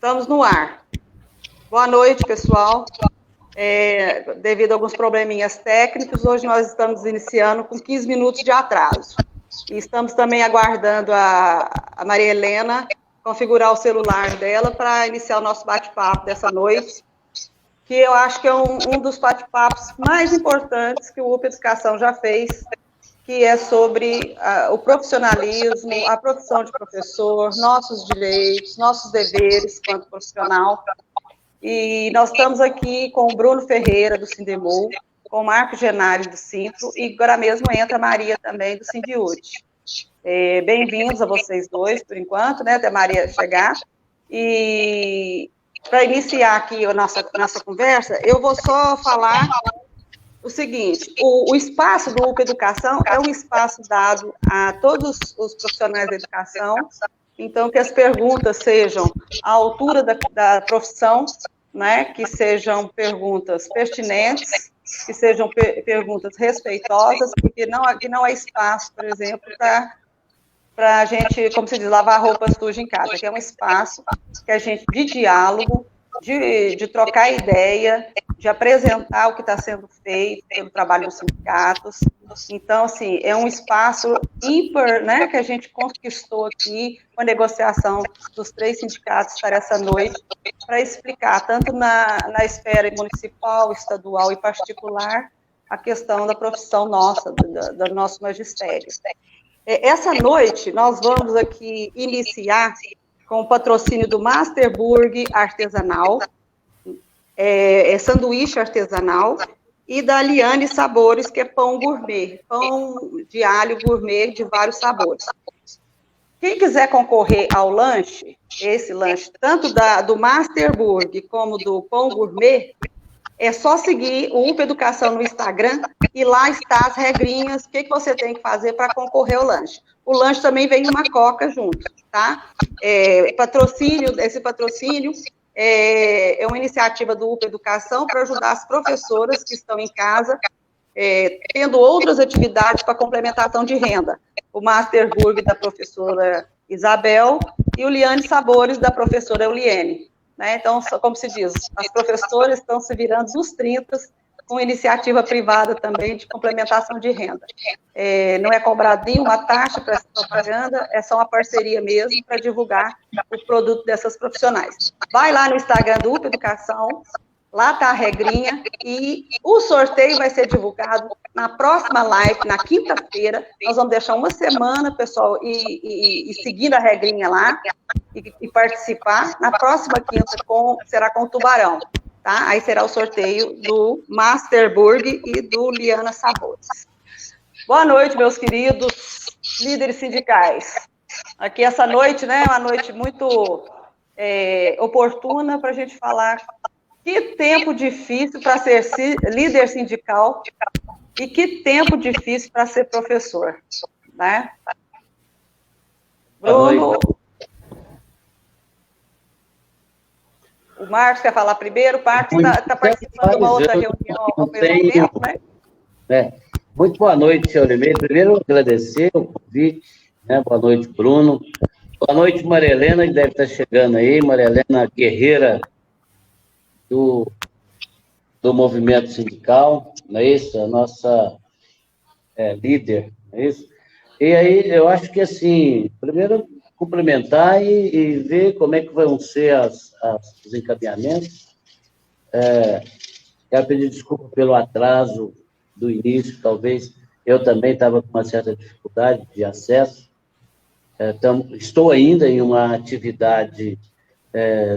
Estamos no ar. Boa noite, pessoal. Devido a alguns probleminhas técnicos, hoje nós estamos iniciando com 15 minutos de atraso. E estamos também aguardando a Maria Helena configurar o celular dela para iniciar o nosso bate-papo dessa noite, que eu acho que é um dos bate-papos mais importantes que o UPA Educação já fez, que é sobre o profissionalismo, a profissão de professor, nossos direitos, nossos deveres quanto profissional. E nós estamos aqui com o Bruno Ferreira, do Sindemol, com o Marco Genário, do Simpro, e agora mesmo entra a Maria também, do Sindiúte. Bem-vindos a vocês dois, por enquanto, né, até a Maria chegar. E para iniciar aqui a nossa conversa, eu vou só falar o seguinte: o espaço do UPA Educação é um espaço dado a todos os profissionais da educação, então que as perguntas sejam à altura da profissão, né, que sejam perguntas pertinentes, que sejam perguntas respeitosas, porque não há espaço, por exemplo, para a gente, como se diz, lavar roupa suja em casa, que é um espaço que a gente, de diálogo, de trocar ideia, de apresentar o que está sendo feito pelo trabalho dos sindicatos. Então, assim, é um espaço ímpar, né, que a gente conquistou aqui com a negociação dos 3 sindicatos para essa noite, para explicar, tanto na esfera municipal, estadual e particular, a questão da profissão nossa, do nosso magistério. Essa noite, nós vamos aqui iniciar com o patrocínio do Masterburg Artesanal, sanduíche artesanal, e da Liane Sabores, que é pão gourmet, pão de alho gourmet de vários sabores. Quem quiser concorrer ao lanche, esse lanche, tanto do Masterburg como do pão gourmet, é só seguir o UPA Educação no Instagram, e lá está as regrinhas, o que você tem que fazer para concorrer ao lanche. O lanche também vem uma coca junto, tá? Esse patrocínio é uma iniciativa do UPA Educação para ajudar as professoras que estão em casa, tendo outras atividades para complementação de renda. O Masterburg da professora Isabel e o Liane Sabores da professora Euliene. Né? Então, como se diz, as professoras estão se virando nos 30, com iniciativa privada também de complementação de renda. Não é cobrado nenhuma taxa para essa propaganda, é só uma parceria mesmo para divulgar o produto dessas profissionais. Vai lá no Instagram do UPA Educação, lá está a regrinha, e o sorteio vai ser divulgado na próxima live, na quinta-feira. Nós vamos deixar uma semana, pessoal, e seguindo a regrinha lá, e participar. Na próxima quinta será com o Tubarão, tá? Aí será o sorteio do Masterburg e do Liana Sabores. Boa noite, meus queridos líderes sindicais. Aqui essa noite, né, uma noite muito oportuna para a gente falar. Que tempo difícil para ser líder sindical e que tempo difícil para ser professor, né? Bruno, o Marcos quer falar primeiro. O Marcos está participando de uma outra reunião ao mesmo tempo, né? Muito boa noite, senhor Limeira. Primeiro, agradecer o convite, né? Boa noite, Bruno. Boa noite, Maria Helena, que deve estar chegando aí. Maria Helena guerreira do movimento sindical, não é isso? A nossa líder, não é isso? E aí, eu acho que, assim, primeiro, cumprimentar e ver como é que vão ser os encaminhamentos. Quero pedir desculpa pelo atraso do início, talvez eu também estava com uma certa dificuldade de acesso. Estou ainda em uma atividade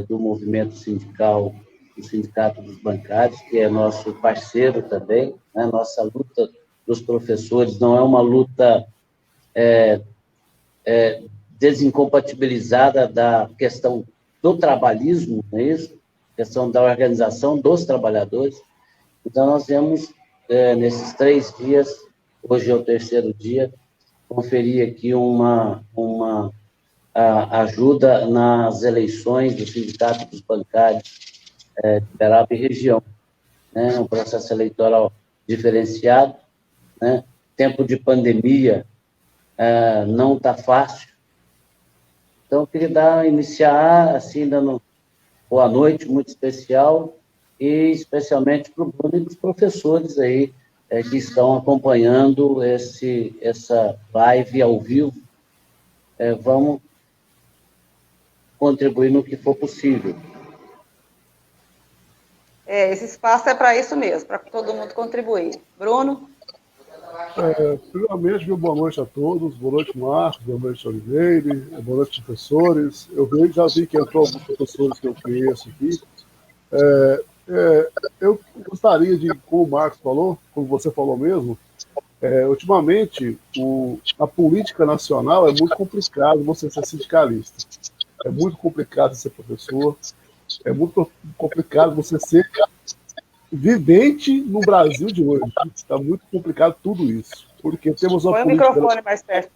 do movimento sindical, do Sindicato dos Bancários, que é nosso parceiro também, né? Nossa luta dos professores não é uma luta desincompatibilizada da questão do trabalhismo, não é isso? Questão da organização dos trabalhadores. Então, nós vamos, nesses 3 dias, hoje é o 3º dia, conferir aqui uma ajuda nas eleições do Sindicato dos Bancários de Uberaba e região, né? Um processo eleitoral diferenciado, né? Tempo de pandemia não está fácil. Então, eu queria iniciar, assim, dando boa noite muito especial, e especialmente para o Bruno e para os professores aí que estão acompanhando essa live ao vivo. Vamos contribuir no que for possível. Esse espaço é para isso mesmo, para todo mundo contribuir. Bruno? Primeiramente, boa noite a todos. Boa noite, Marcos. Boa noite, Oliveira. Boa noite, professores. Já vi que entrou alguns professores que eu conheço aqui. Eu gostaria de, como o Marcos falou, como você falou mesmo, ultimamente a política nacional é muito complicado você ser sindicalista. É muito complicado ser professor. É muito complicado você ser vivente no Brasil de hoje. Está muito complicado tudo isso. Porque temos uma política... o microfone mais perto.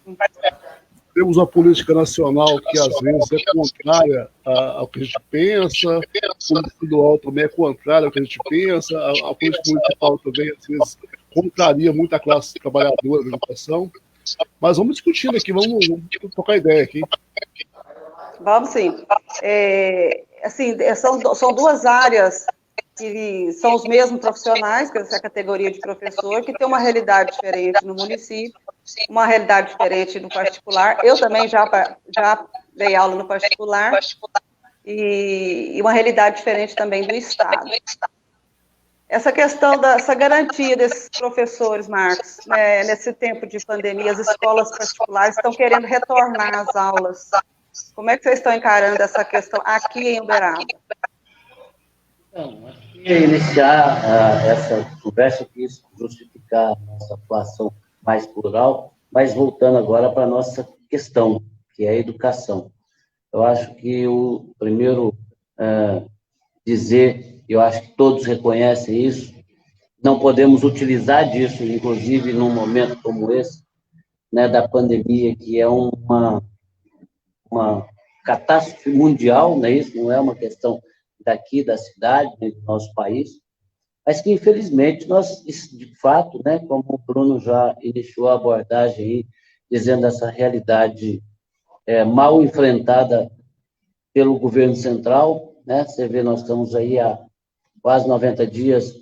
Temos uma política nacional que, às vezes, é contrária ao que a gente pensa, a política estadual também é contrária ao que a gente pensa, a política municipal também, às vezes, contraria muito a classe trabalhadora da educação. Mas vamos discutindo aqui, vamos trocar ideia aqui. Vamos sim. São duas áreas que são os mesmos profissionais, que é essa categoria de professor, que tem uma realidade diferente no município, uma realidade diferente no particular. Eu também já dei aula no particular, e uma realidade diferente também do Estado. Essa questão dessa garantia desses professores, Marcos, né, nesse tempo de pandemia, as escolas particulares estão querendo retornar às aulas. Como é que vocês estão encarando essa questão aqui em Uberaba? Então, aqui é iniciar essa conversa, eu quis justificar a nossa atuação mais plural, mas voltando agora para a nossa questão, que é a educação. Eu acho que o primeiro dizer, eu acho que todos reconhecem isso, não podemos utilizar disso, inclusive num momento como esse, né, da pandemia, que é uma catástrofe mundial, né? Isso não é uma questão daqui da cidade, do nosso país, mas que, infelizmente, nós, de fato, né, como o Bruno já iniciou a abordagem aí, dizendo essa realidade mal enfrentada pelo governo central, né? Você vê, nós estamos aí há quase 90 dias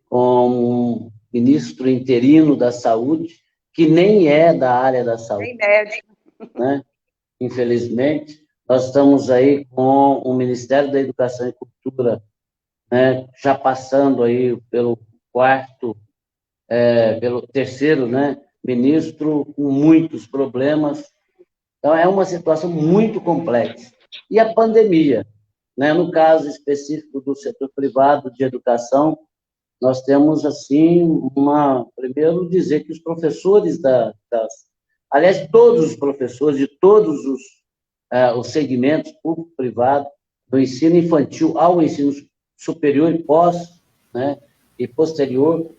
com um ministro interino da saúde, que nem é da área da saúde. Nem médico. Né? Infelizmente, nós estamos aí com o Ministério da Educação e Cultura, né, já passando aí pelo terceiro, né, ministro, com muitos problemas. Então, é uma situação muito complexa. E a pandemia, né, no caso específico do setor privado de educação, nós temos, assim, primeiro dizer que os professores aliás, todos os professores de todos os segmentos, público e privado, do ensino infantil ao ensino superior e pós, né, e posterior,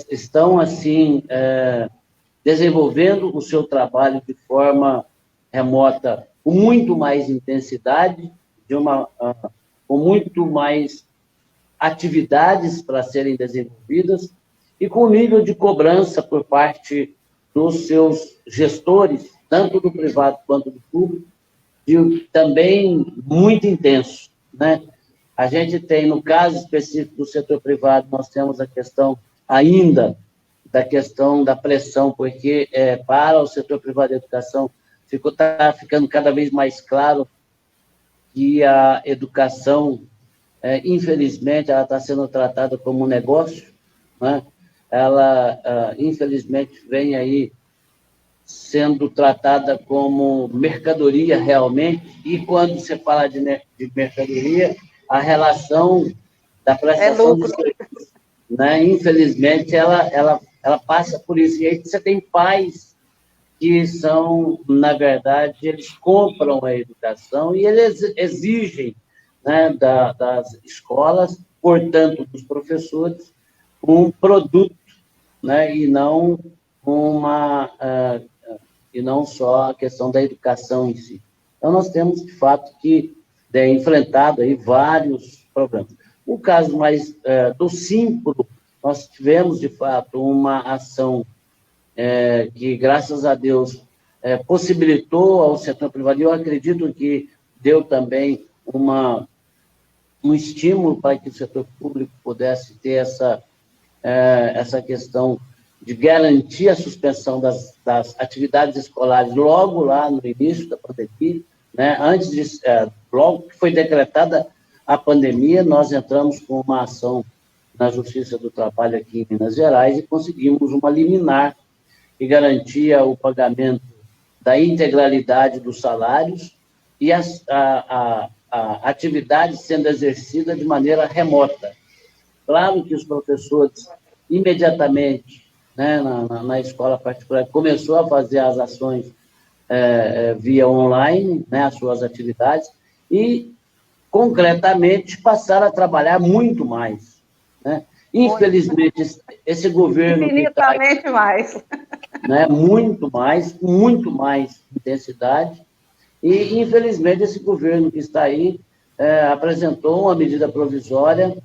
estão, assim, desenvolvendo o seu trabalho de forma remota, com muito mais intensidade, com muito mais atividades para serem desenvolvidas e com nível de cobrança por parte dos seus gestores, tanto do privado quanto do público, também muito intenso, né? A gente tem, no caso específico do setor privado, nós temos a questão ainda da questão da pressão, porque para o setor privado de educação está ficando cada vez mais claro que a educação, infelizmente, ela está sendo tratada como um negócio, né? Ela, infelizmente, vem aí sendo tratada como mercadoria realmente, e quando você fala de mercadoria, a relação da prestação de serviço, né? Infelizmente, ela passa por isso. E aí você tem pais que são, na verdade, eles compram a educação e eles exigem, né, das escolas, portanto, dos professores, um produto, né, e não só a questão da educação em si. Então, nós temos, de fato, que enfrentado aí vários problemas. O caso mais do Simpro, nós tivemos, de fato, uma ação que, graças a Deus, possibilitou ao setor privado, e eu acredito que deu também um estímulo para que o setor público pudesse ter essa questão de garantir a suspensão das atividades escolares logo lá no início da pandemia, né? Logo que foi decretada a pandemia, nós entramos com uma ação na Justiça do Trabalho aqui em Minas Gerais e conseguimos uma liminar que garantia o pagamento da integralidade dos salários e a atividade sendo exercida de maneira remota. Claro que os professores, imediatamente, né, na escola particular, começou a fazer as ações via online, né, as suas atividades, e, concretamente, passaram a trabalhar muito mais. Né? Infelizmente, esse governo... Infinitamente mais. Né, muito mais intensidade, e, infelizmente, esse governo que está aí apresentou uma medida provisória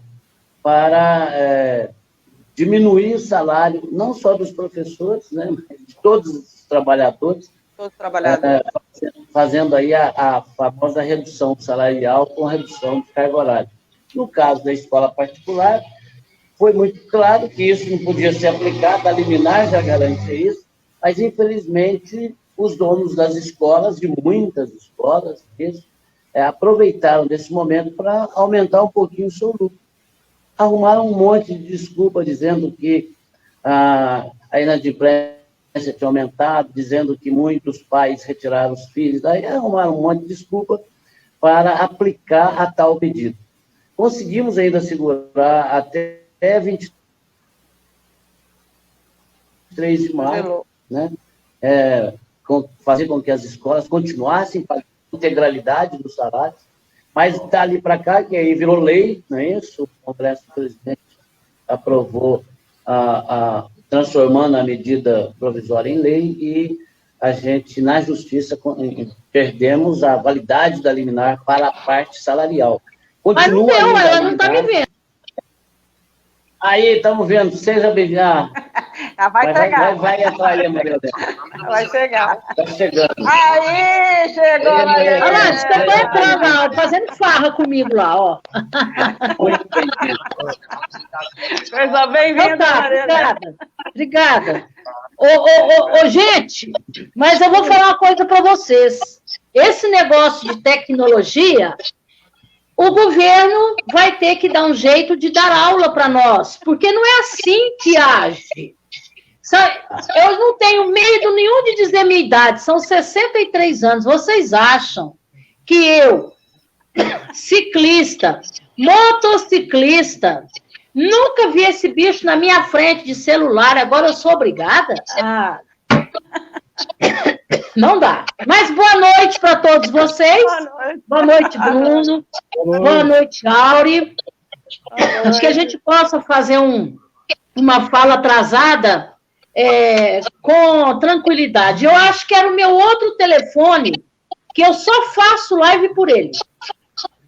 para diminuir o salário, não só dos professores, né, mas de todos os trabalhadores, fazendo aí a famosa redução salarial com redução de carga horária. No caso da escola particular, foi muito claro que isso não podia ser aplicado, a liminar já garante isso, mas, infelizmente, os donos das escolas, de muitas escolas, aproveitaram desse momento para aumentar um pouquinho o seu lucro. Arrumaram um monte de desculpa, dizendo que a inadimplência tinha aumentado, dizendo que muitos pais retiraram os filhos, daí arrumaram um monte de desculpa para aplicar a tal medida. Conseguimos ainda segurar até 23 de maio, né? Fazer com que as escolas continuassem pagando a integralidade dos salários, mas dali para cá, que aí virou lei, não é isso? O Congresso do Presidente aprovou, transformando a medida provisória em lei, e a gente, na Justiça, perdemos a validade da liminar para a parte salarial. Continua. Mas não deu, ela não está me vendo. Aí, estamos vendo, seja bem-vindo. Vai chegar. Vai entrar aí, Maria Helena. Vai chegar. Está chegando. Aí, chegou, Maria Helena. Olha lá, diz que eu estou entrando, fazendo farra comigo lá, ó. Muito bem-vindo. Coisa bem-vinda, Maria Helena. Obrigada. Gente, mas eu vou falar uma coisa para vocês. Esse negócio de tecnologia, o governo vai ter que dar um jeito de dar aula para nós, porque não é assim que age. Eu não tenho medo nenhum de dizer minha idade, são 63 anos. Vocês acham que eu, ciclista, motociclista, nunca vi esse bicho na minha frente de celular, agora eu sou obrigada? Não dá. Mas boa noite para todos vocês. Boa noite, Bruno. Boa noite, Auri. Acho que a gente possa fazer uma fala atrasada com tranquilidade. Eu acho que era o meu outro telefone, que eu só faço live por ele.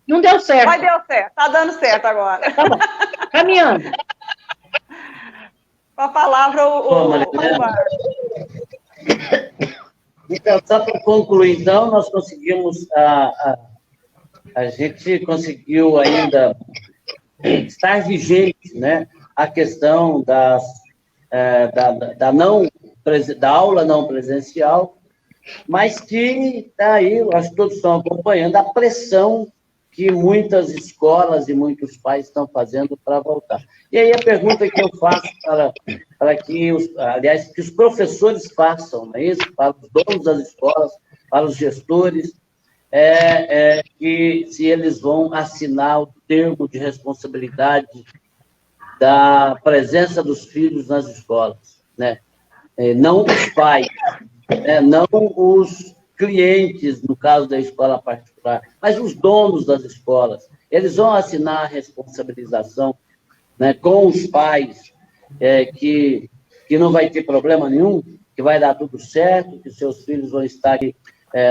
Não deu certo. Mas deu certo. Está dando certo agora. Tá bom. Caminhando. Com a palavra, o Então, só para concluir, então, nós conseguimos, a gente conseguiu ainda estar vigente, né, a questão da aula não presencial, mas que está aí, acho que todos estão acompanhando a pressão que muitas escolas e muitos pais estão fazendo para voltar. E aí a pergunta que eu faço para que os professores façam, não é isso? Para os donos das escolas, para os gestores, que se eles vão assinar o termo de responsabilidade da presença dos filhos nas escolas, né? Não os pais, não os clientes, no caso da escola particular, mas os donos das escolas. Eles vão assinar a responsabilização, né, com os pais, que não vai ter problema nenhum, que vai dar tudo certo, que seus filhos vão estar aqui,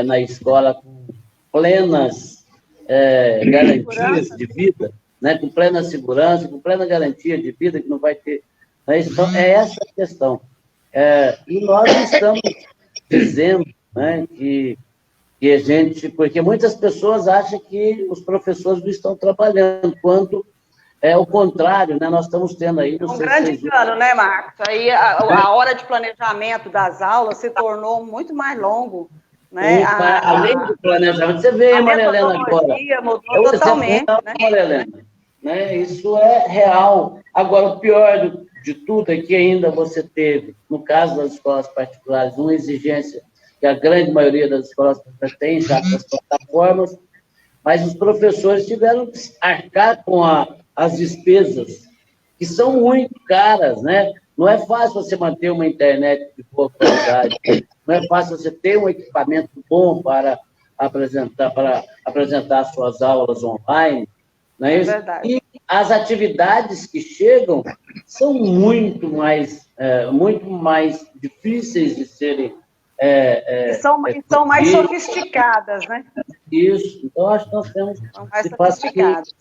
na escola com plenas garantias de vida, né, com plena segurança, com plena garantia de vida, que não vai ter... Né, então, é essa a questão. E nós estamos dizendo, né, que que a gente, porque muitas pessoas acham que os professores não estão trabalhando, quando é o contrário, né? Nós estamos tendo aí... Um grande engano, né, Marcos? Aí a hora de planejamento das aulas se tornou muito mais longo, né? Além do planejamento, você vê, Maria Helena, agora. Mudou totalmente, né? Maria Helena, né? Isso é real. Agora, o pior de tudo é que ainda você teve, no caso das escolas particulares, uma exigência que a grande maioria das escolas tem já das plataformas, mas os professores tiveram que arcar com as despesas, que são muito caras, né? Não é fácil você manter uma internet de boa qualidade, não é fácil você ter um equipamento bom para apresentar suas aulas online, não é isso? É verdade. E as atividades que chegam são muito mais difíceis de serem... são mais sofisticadas, né? Isso. Então, acho que nós temos... São mais sofisticadas.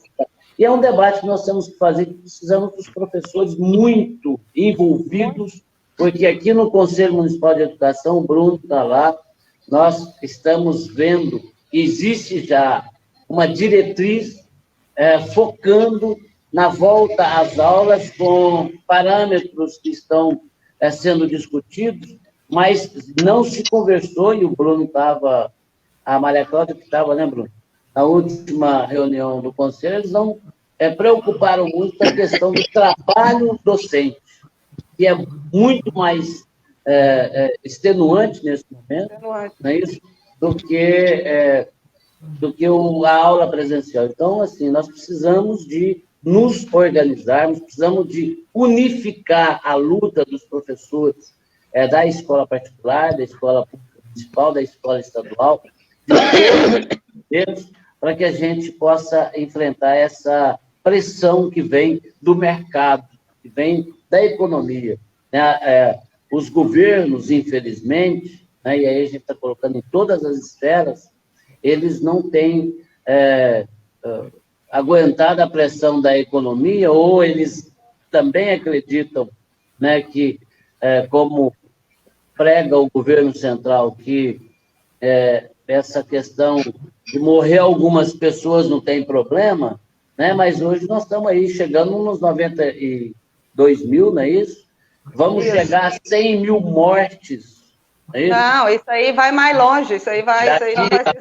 E é um debate que nós temos que fazer, que precisamos dos professores muito envolvidos, porque aqui no Conselho Municipal de Educação, o Bruno está lá, nós estamos vendo que existe já uma diretriz focando na volta às aulas com parâmetros que estão sendo discutidos, mas não se conversou, e o Bruno estava, a Maria Cláudia que estava, né, Bruno? Na última reunião do Conselho, eles não preocuparam muito com a questão do trabalho docente, que é muito mais extenuante nesse momento, não é isso? do que a aula presencial. Então, assim, nós precisamos de nos organizarmos, precisamos de unificar a luta dos professores da escola particular, da escola municipal, da escola estadual, de todos eles, para que a gente possa enfrentar essa pressão que vem do mercado, que vem da economia. Né? Os governos, infelizmente, né, e aí a gente está colocando em todas as esferas, eles não têm aguentado a pressão da economia, ou eles também acreditam, né, que, como prega o governo central, que essa questão de morrer algumas pessoas não tem problema, né? Mas hoje nós estamos aí chegando nos 92 mil, não é isso? Vamos chegar a 100 mil mortes. Não é isso? Não, isso aí vai mais longe, isso aí não vai ser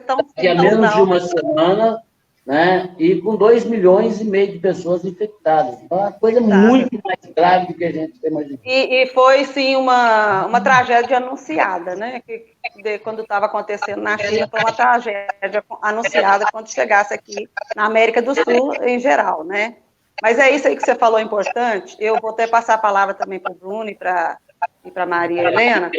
tão simples, a menos de uma semana, né? E com 2,5 milhões de pessoas infectadas. Então, é uma coisa muito mais grave do que a gente imagina. E foi, sim, uma tragédia anunciada, né? Quando estava acontecendo na China, foi uma tragédia anunciada quando chegasse aqui na América do Sul, em geral, né? Mas é isso aí que você falou importante. Eu vou até passar a palavra também para o Bruno e para a Maria Helena.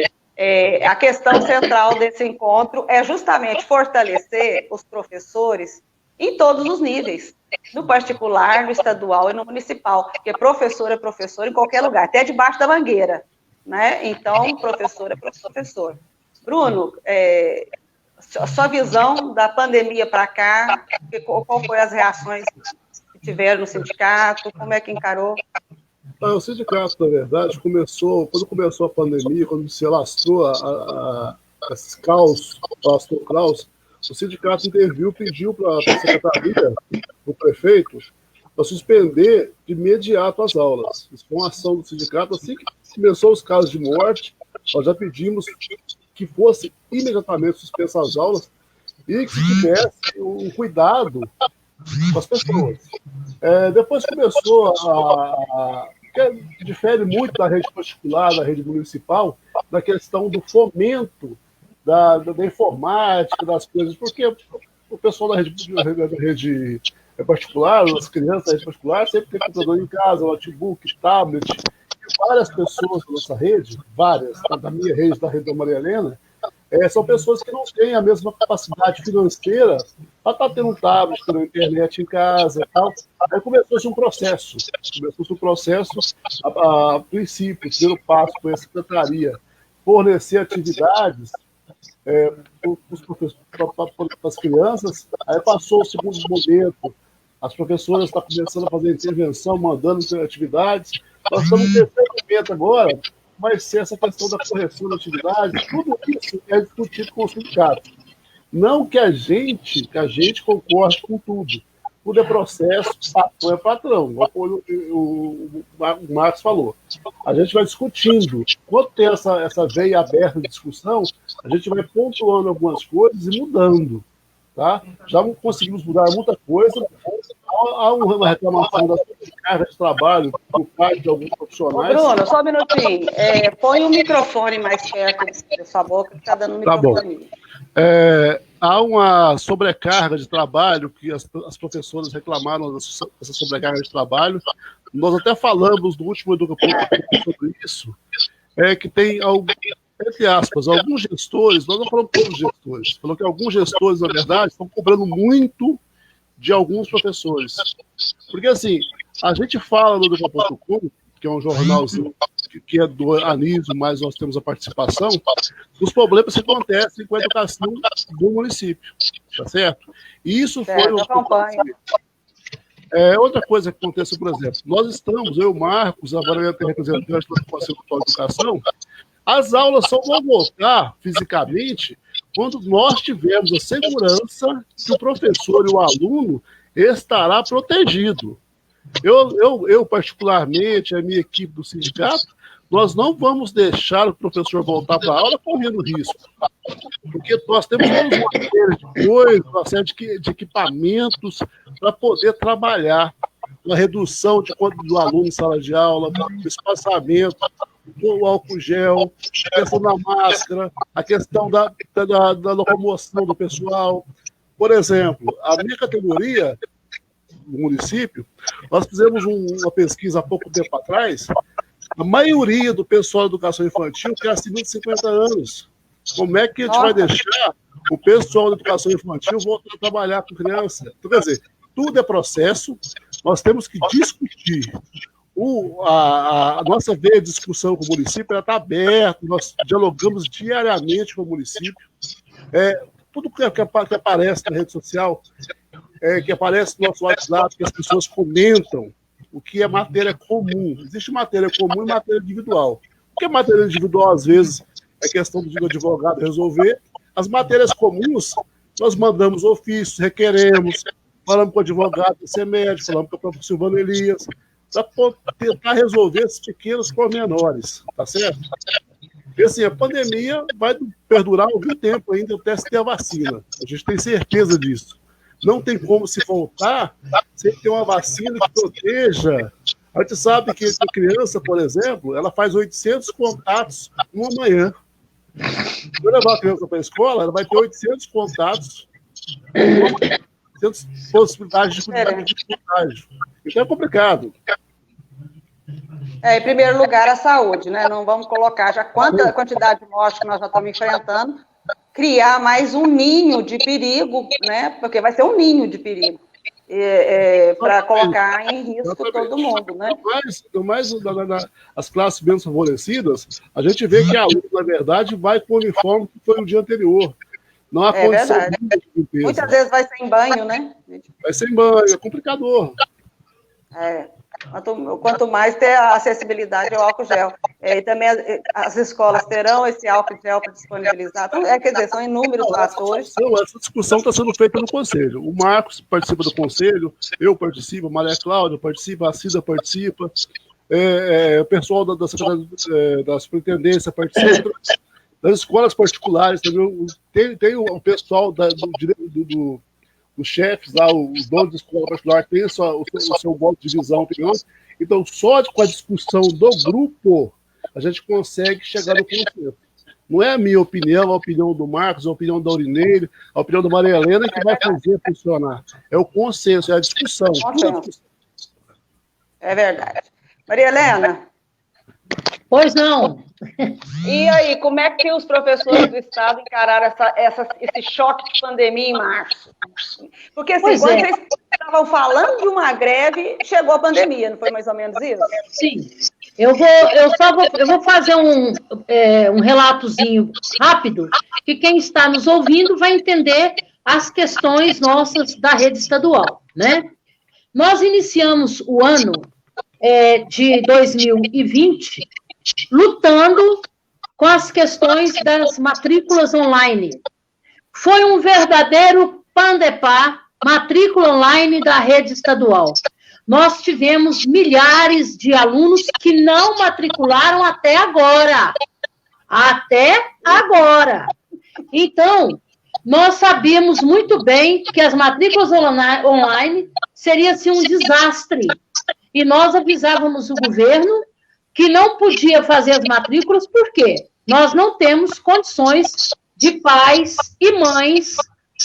A questão central desse encontro é justamente fortalecer os professores em todos os níveis, no particular, no estadual e no municipal, porque professor é professor em qualquer lugar, até debaixo da mangueira, né? Então, professor é professor. Bruno, sua visão da pandemia para cá, qual foi as reações que tiveram no sindicato, como é que encarou? O sindicato, na verdade, quando começou a pandemia, quando se alastrou esses caos, o sindicato interviu, pediu para a secretaria, o prefeito, para suspender de imediato as aulas. Isso foi uma ação do sindicato. Assim que começou os casos de morte, nós já pedimos que fosse imediatamente suspensas as aulas e que se tivesse um cuidado com as pessoas. Depois começou que difere muito da rede particular, da rede municipal, da questão do fomento da informática, das coisas, porque o pessoal da rede particular, as crianças da rede particular, sempre tem computador em casa, notebook, tablet, e várias pessoas da nossa rede, várias, da minha rede, da rede da Maria Helena, são pessoas que não têm a mesma capacidade financeira para estar tendo um tablet, tendo internet em casa e tal. Aí começou-se um processo. A princípio, o primeiro passo foi a secretaria fornecer atividades para as crianças. Aí passou o segundo momento, as professoras estão começando a fazer intervenção, mandando atividades. Nós estamos no terceiro momento agora, vai ser essa questão da correção da atividade. Tudo isso é discutido com o sindicato. Não que a gente concorde com tudo. Tudo é processo, patrão é patrão. O Marcos falou. A gente vai discutindo. Quando tem essa veia aberta de discussão, a gente vai pontuando algumas coisas e mudando. Tá? Já conseguimos mudar muita coisa. Há uma reclamação da carga de trabalho por parte de alguns profissionais. Bruno, só um minutinho. Põe o microfone mais perto da sua boca, que está dando microfone. Há uma sobrecarga de trabalho, que as professoras reclamaram dessa sobrecarga de trabalho. Nós até falamos no último Educa.com sobre isso, que tem, entre aspas, alguns gestores, nós não falamos todos os gestores, falamos que alguns gestores, na verdade, estão cobrando muito de alguns professores. Porque, assim, a gente fala no Educa.com, que é um jornalzinho que é do Anísio, mas nós temos a participação, dos problemas que acontecem com a educação do município, tá certo? E isso foi... outra coisa que acontece, por exemplo, nós estamos, eu e o Marcos, agora eu tenho representante do Conselho de Educação, as aulas só vão voltar fisicamente quando nós tivermos a segurança que o professor e o aluno estará protegido. Eu, particularmente, a minha equipe do sindicato, nós não vamos deixar o professor voltar para a aula correndo risco. Porque nós temos uma série de coisas, uma série de equipamentos para poder trabalhar na redução de quanto do aluno em sala de aula, o espaçamento, o álcool gel, a questão da máscara, a questão da locomoção do pessoal. Por exemplo, a minha categoria, no município, nós fizemos uma pesquisa há pouco tempo atrás. A maioria do pessoal da educação infantil tem acima de 50 anos. Como é que a gente vai deixar o pessoal da educação infantil voltar a trabalhar com criança? Então, quer dizer, tudo é processo, nós temos que discutir. A nossa veia de discussão com o município está aberta, nós dialogamos diariamente com o município. Tudo que aparece na rede social, que aparece no nosso WhatsApp, que as pessoas comentam, o que é matéria comum. Existe matéria comum e matéria individual. O que é matéria individual, às vezes, é questão do advogado resolver. As matérias comuns, nós mandamos ofícios, requeremos, falamos com o advogado do CEMED, falamos com o próprio Silvano Elias, para tentar resolver esses pequenos pormenores, tá certo? E assim, a pandemia vai perdurar algum tempo ainda até se ter a vacina. A gente tem certeza disso. Não tem como se voltar sem ter uma vacina que proteja. A gente sabe que a criança, por exemplo, ela faz 800 contatos uma manhã. Se eu levar a criança para a escola, ela vai ter 800 contatos, 800 possibilidades de contágio. Então é complicado. Em primeiro lugar, a saúde, né? Não vamos colocar já quanta quantidade de mortes que nós já estamos enfrentando, criar mais um ninho de perigo, né? Porque vai ser um ninho de perigo para colocar em risco todo mundo, né? Mais as classes menos favorecidas, a gente vê que a aluno, na verdade, vai com o uniforme que foi no dia anterior. Não há condição de limpeza. Muitas vezes vai sem banho, né? Vai sem banho, é complicador. Quanto mais ter a acessibilidade ao álcool gel. E também as escolas terão esse álcool gel para disponibilizar. Então, quer dizer, são inúmeros fatores. Essa discussão está sendo feita no Conselho. O Marcos participa do Conselho, eu participo, a Maria Cláudia participa, a Cida participa, o pessoal da Superintendência participa, das escolas particulares também. Tem o pessoal os chefes lá, os donos da escola particular, tem o seu modo de visão, então só com a discussão do grupo a gente consegue chegar no consenso. Não é a minha opinião, a opinião do Marcos, a opinião da Aurineide, a opinião da Maria Helena que vai fazer funcionar. É o consenso, é a discussão. É verdade. Maria Helena? Pois não. E aí, como é que os professores do Estado encararam esse choque de pandemia em março? Porque assim, quando vocês estavam falando de uma greve, chegou a pandemia, não foi mais ou menos isso? Sim. Eu vou fazer um relatozinho rápido, que quem está nos ouvindo vai entender as questões nossas da rede estadual, né? Nós iniciamos o ano de 2020 lutando com as questões das matrículas online, foi um verdadeiro pandepá, matrícula online da rede estadual. Nós tivemos milhares de alunos que não matricularam até agora. Até agora. Então, nós sabíamos muito bem que as matrículas online seria assim, um desastre. E nós avisávamos o governo que não podia fazer as matrículas, por quê? Nós não temos condições de pais e mães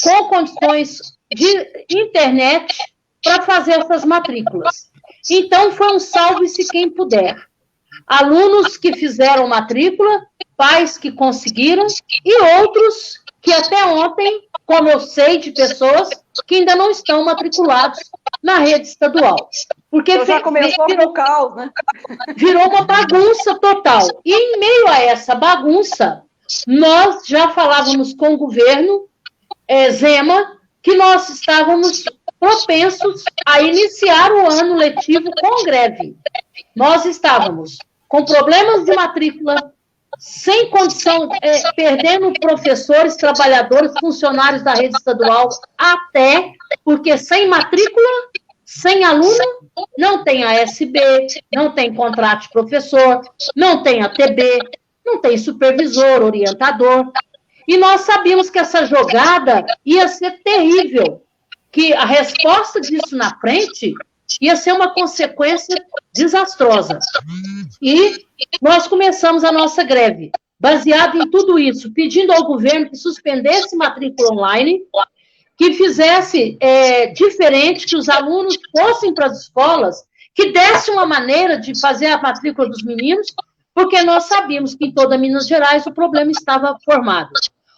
com condições de internet para fazer essas matrículas. Então, foi um salve-se quem puder. Alunos que fizeram matrícula, pais que conseguiram, e outros que até ontem, como eu sei de pessoas que ainda não estão matriculados na rede estadual. Porque já começou o caos, né? Virou uma bagunça total. E em meio a essa bagunça, nós já falávamos com o governo, Zema, que nós estávamos propensos a iniciar o ano letivo com greve. Nós estávamos com problemas de matrícula, sem condição, perdendo professores, trabalhadores, funcionários da rede estadual, até porque sem matrícula, sem aluno, não tem ASB, não tem contrato de professor, não tem ATB, não tem supervisor, orientador. E nós sabíamos que essa jogada ia ser terrível, que a resposta disso na frente ia ser uma consequência desastrosa. E nós começamos a nossa greve, baseado em tudo isso, pedindo ao governo que suspendesse matrícula online, que fizesse diferente, que os alunos fossem para as escolas, que desse uma maneira de fazer a matrícula dos meninos, porque nós sabíamos que em toda Minas Gerais o problema estava formado.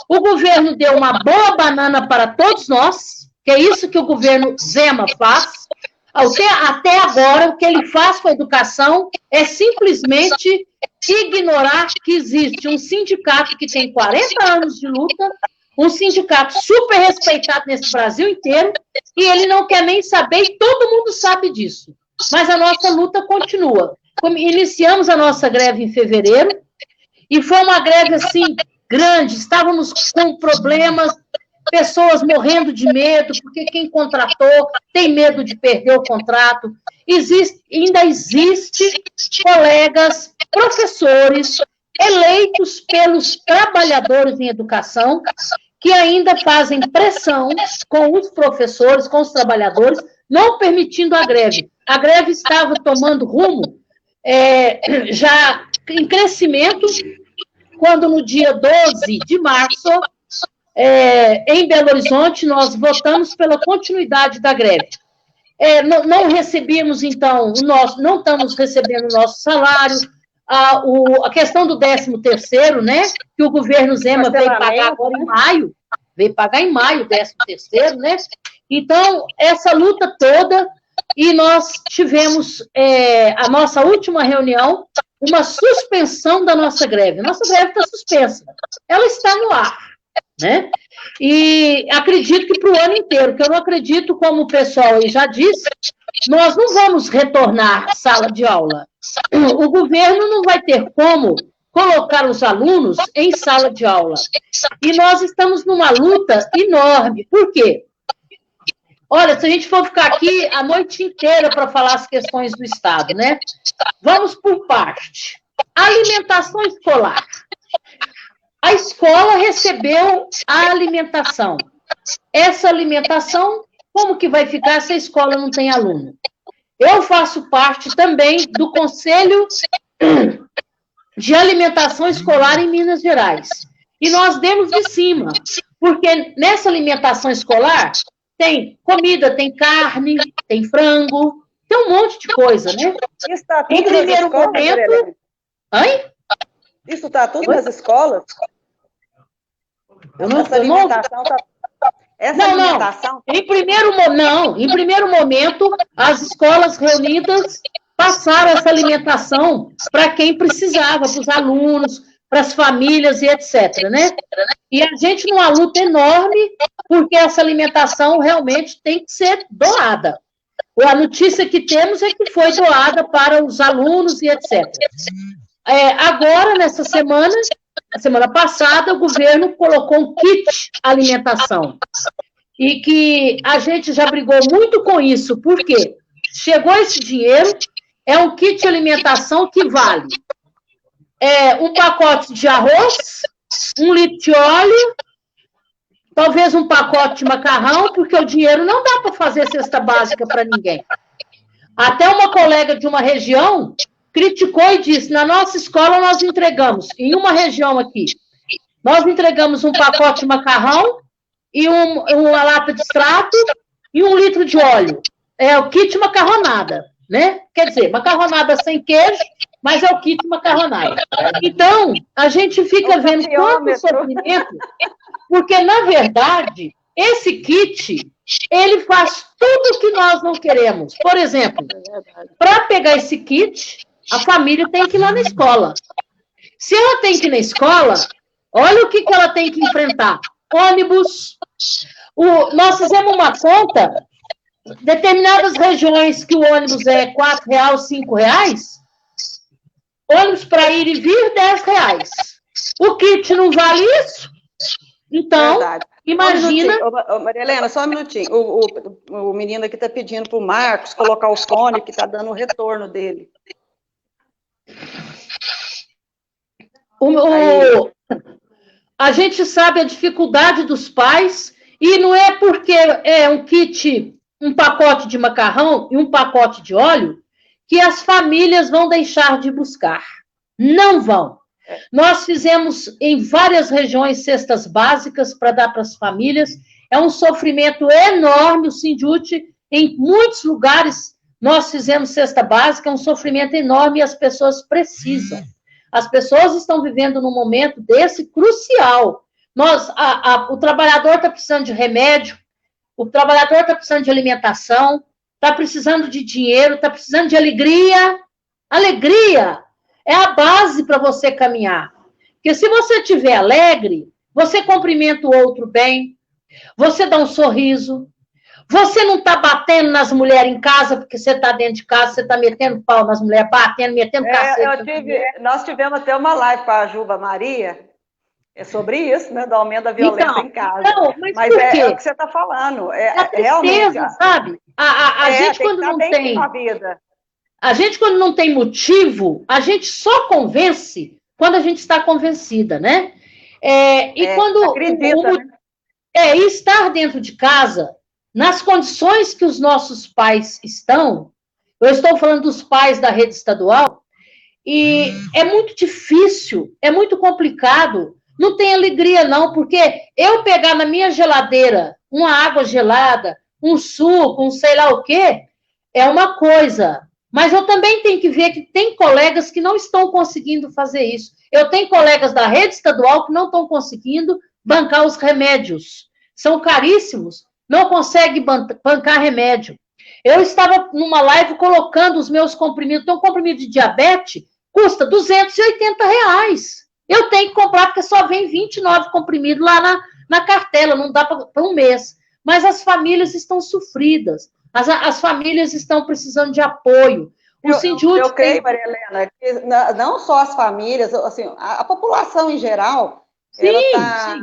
O governo deu uma boa banana para todos nós, que é isso que o governo Zema faz. Até agora, o que ele faz com a educação é simplesmente ignorar que existe um sindicato que tem 40 anos de luta, um sindicato super respeitado nesse Brasil inteiro, e ele não quer nem saber, e todo mundo sabe disso. Mas a nossa luta continua. Iniciamos a nossa greve em fevereiro, e foi uma greve, assim, grande. Estávamos com problemas, pessoas morrendo de medo, porque quem contratou tem medo de perder o contrato. Ainda existe colegas, professores, eleitos pelos trabalhadores em educação, que ainda fazem pressão com os professores, com os trabalhadores, não permitindo a greve. A greve estava tomando rumo já em crescimento, quando no dia 12 de março, em Belo Horizonte, nós votamos pela continuidade da greve. Não recebíamos, então, não estamos recebendo o nosso salário, a questão do 13º, né, que o governo Zema veio pagar agora em maio, veio pagar em maio o 13º, né, então, essa luta toda, e nós tivemos a nossa última reunião, uma suspensão da nossa greve. Nossa greve está suspensa, ela está no ar, né? E acredito que para o ano inteiro, que eu não acredito, como o pessoal aí já disse, nós não vamos retornar à sala de aula. O governo não vai ter como colocar os alunos em sala de aula. E nós estamos numa luta enorme. Por quê? Olha, se a gente for ficar aqui a noite inteira para falar as questões do Estado, né? Vamos por parte. Alimentação escolar. A escola recebeu a alimentação. Essa alimentação, como que vai ficar se a escola não tem aluno? Eu faço parte também do Conselho de Alimentação Escolar em Minas Gerais. E nós demos de cima, porque nessa alimentação escolar tem comida, tem carne, tem frango, tem um monte de coisa, né? Isso está tudo em primeiro nas escolas, momento... Hein? Isso está tudo nas escolas? Essa alimentação Em primeiro momento, as escolas reunidas passaram essa alimentação para quem precisava, para os alunos, para as famílias e etc., né? E a gente numa luta enorme, porque essa alimentação realmente tem que ser doada. A notícia que temos é que foi doada para os alunos e etc. Agora, nessa semana, a semana passada, o governo colocou um kit alimentação. E que a gente já brigou muito com isso, porque chegou esse dinheiro, é um kit alimentação que vale um pacote de arroz, 1 litro de óleo, talvez um pacote de macarrão, porque o dinheiro não dá para fazer cesta básica para ninguém. Até uma colega de uma região criticou e disse, na nossa escola nós entregamos, em uma região aqui, nós entregamos um pacote de macarrão e uma lata de extrato e 1 litro de óleo. É o kit macarronada, né? Quer dizer, macarronada sem queijo, mas é o kit macarronada. Então, a gente fica vendo quanto sofrimento, porque, na verdade, esse kit, ele faz tudo o que nós não queremos. Por exemplo, para pegar esse kit, a família tem que ir lá na escola. Se ela tem que ir na escola, olha o que ela tem que enfrentar. Ônibus. Nós fizemos uma conta, determinadas regiões que o ônibus é R$4, R$5, ônibus para ir e vir, R$10. O kit não vale isso? Então, verdade. Imagina... Maria Helena, só um minutinho. O menino aqui está pedindo para o Marcos colocar o fone, que está dando o retorno dele. A gente sabe a dificuldade dos pais, e não é porque é um kit, um pacote de macarrão e um pacote de óleo, que as famílias vão deixar de buscar. Não vão. Nós fizemos em várias regiões cestas básicas para dar para as famílias. É um sofrimento enorme. O Sindhut, em muitos lugares, nós fizemos cesta básica, é um sofrimento enorme e as pessoas precisam. As pessoas estão vivendo num momento desse crucial. O trabalhador está precisando de remédio, o trabalhador está precisando de alimentação, está precisando de dinheiro, está precisando de alegria. Alegria é a base para você caminhar. Porque se você estiver alegre, você cumprimenta o outro bem, você dá um sorriso, você não está batendo nas mulheres em casa, porque você está dentro de casa, você está metendo pau nas mulheres, batendo, metendo cacete. Nós tivemos até uma live com a Juba Maria, sobre isso, né, do aumento da violência em casa. Não, mas é o que você está falando. É realmente, sabe? A gente, quando não tem... A gente, quando não tem motivo, a gente só convence quando a gente está convencida, né? Quando... Acredita, né? E estar dentro de casa... Nas condições que os nossos pais estão, eu estou falando dos pais da rede estadual, e é muito difícil, é muito complicado, não tem alegria não, porque eu pegar na minha geladeira uma água gelada, um suco, um sei lá o quê, é uma coisa, mas eu também tenho que ver que tem colegas que não estão conseguindo fazer isso. Eu tenho colegas da rede estadual que não estão conseguindo bancar os remédios, são caríssimos, não consegue bancar remédio. Eu estava numa live colocando os meus comprimidos. Então, um comprimido de diabetes custa R$280. Eu tenho que comprar porque só vem 29 comprimidos lá na cartela, não dá para um mês. Mas as famílias estão sofridas, as famílias estão precisando de apoio. Eu creio, Maria Helena, que não só as famílias, assim, a população em geral, ela está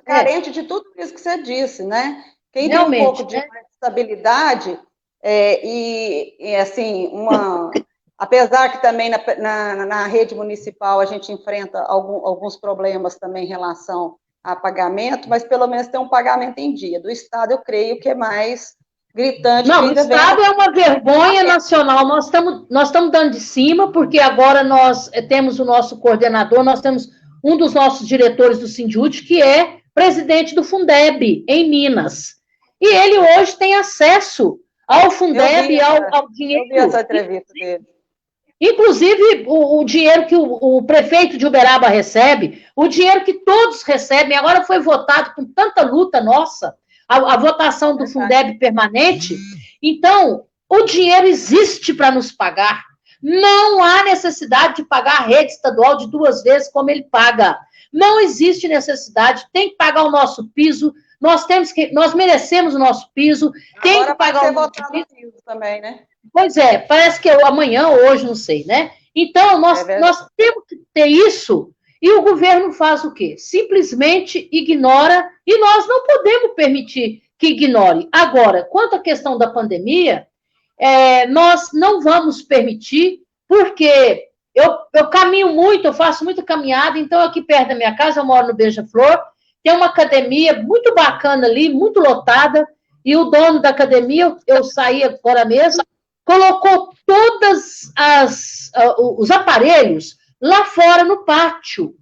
carente de tudo isso que você disse, né? Quem tem um pouco de estabilidade assim, apesar que também na rede municipal a gente enfrenta alguns problemas também em relação a pagamento, mas pelo menos tem um pagamento em dia. Do Estado, eu creio que é mais gritante. Não, o Estado é uma vergonha nacional. Nós estamos dando de cima, porque agora nós temos o nosso coordenador, nós temos um dos nossos diretores do Sindhut, que é presidente do Fundeb, em Minas. E ele hoje tem acesso ao Fundeb e ao dinheiro. Eu vi essa entrevista dele. Inclusive, o dinheiro que o prefeito de Uberaba recebe, o dinheiro que todos recebem, agora foi votado com tanta luta nossa, a votação do Fundeb permanente. Então, o dinheiro existe para nos pagar. Não há necessidade de pagar a rede estadual de 2 vezes como ele paga. Não existe necessidade, tem que pagar o nosso piso. Nós merecemos o nosso piso, tem agora que pagar o nosso piso também, né? Pois é, parece que amanhã ou hoje, não sei, né? Então, nós temos que ter isso, E o governo faz o quê? Simplesmente ignora, e nós não podemos permitir que ignore. Agora, quanto à questão da pandemia, nós não vamos permitir, porque eu caminho muito, eu faço muita caminhada, então aqui perto da minha casa, eu moro no Beija-Flor, tem uma academia muito bacana ali, muito lotada, e o dono da academia, eu saí agora mesmo, colocou todos os aparelhos lá fora no pátio.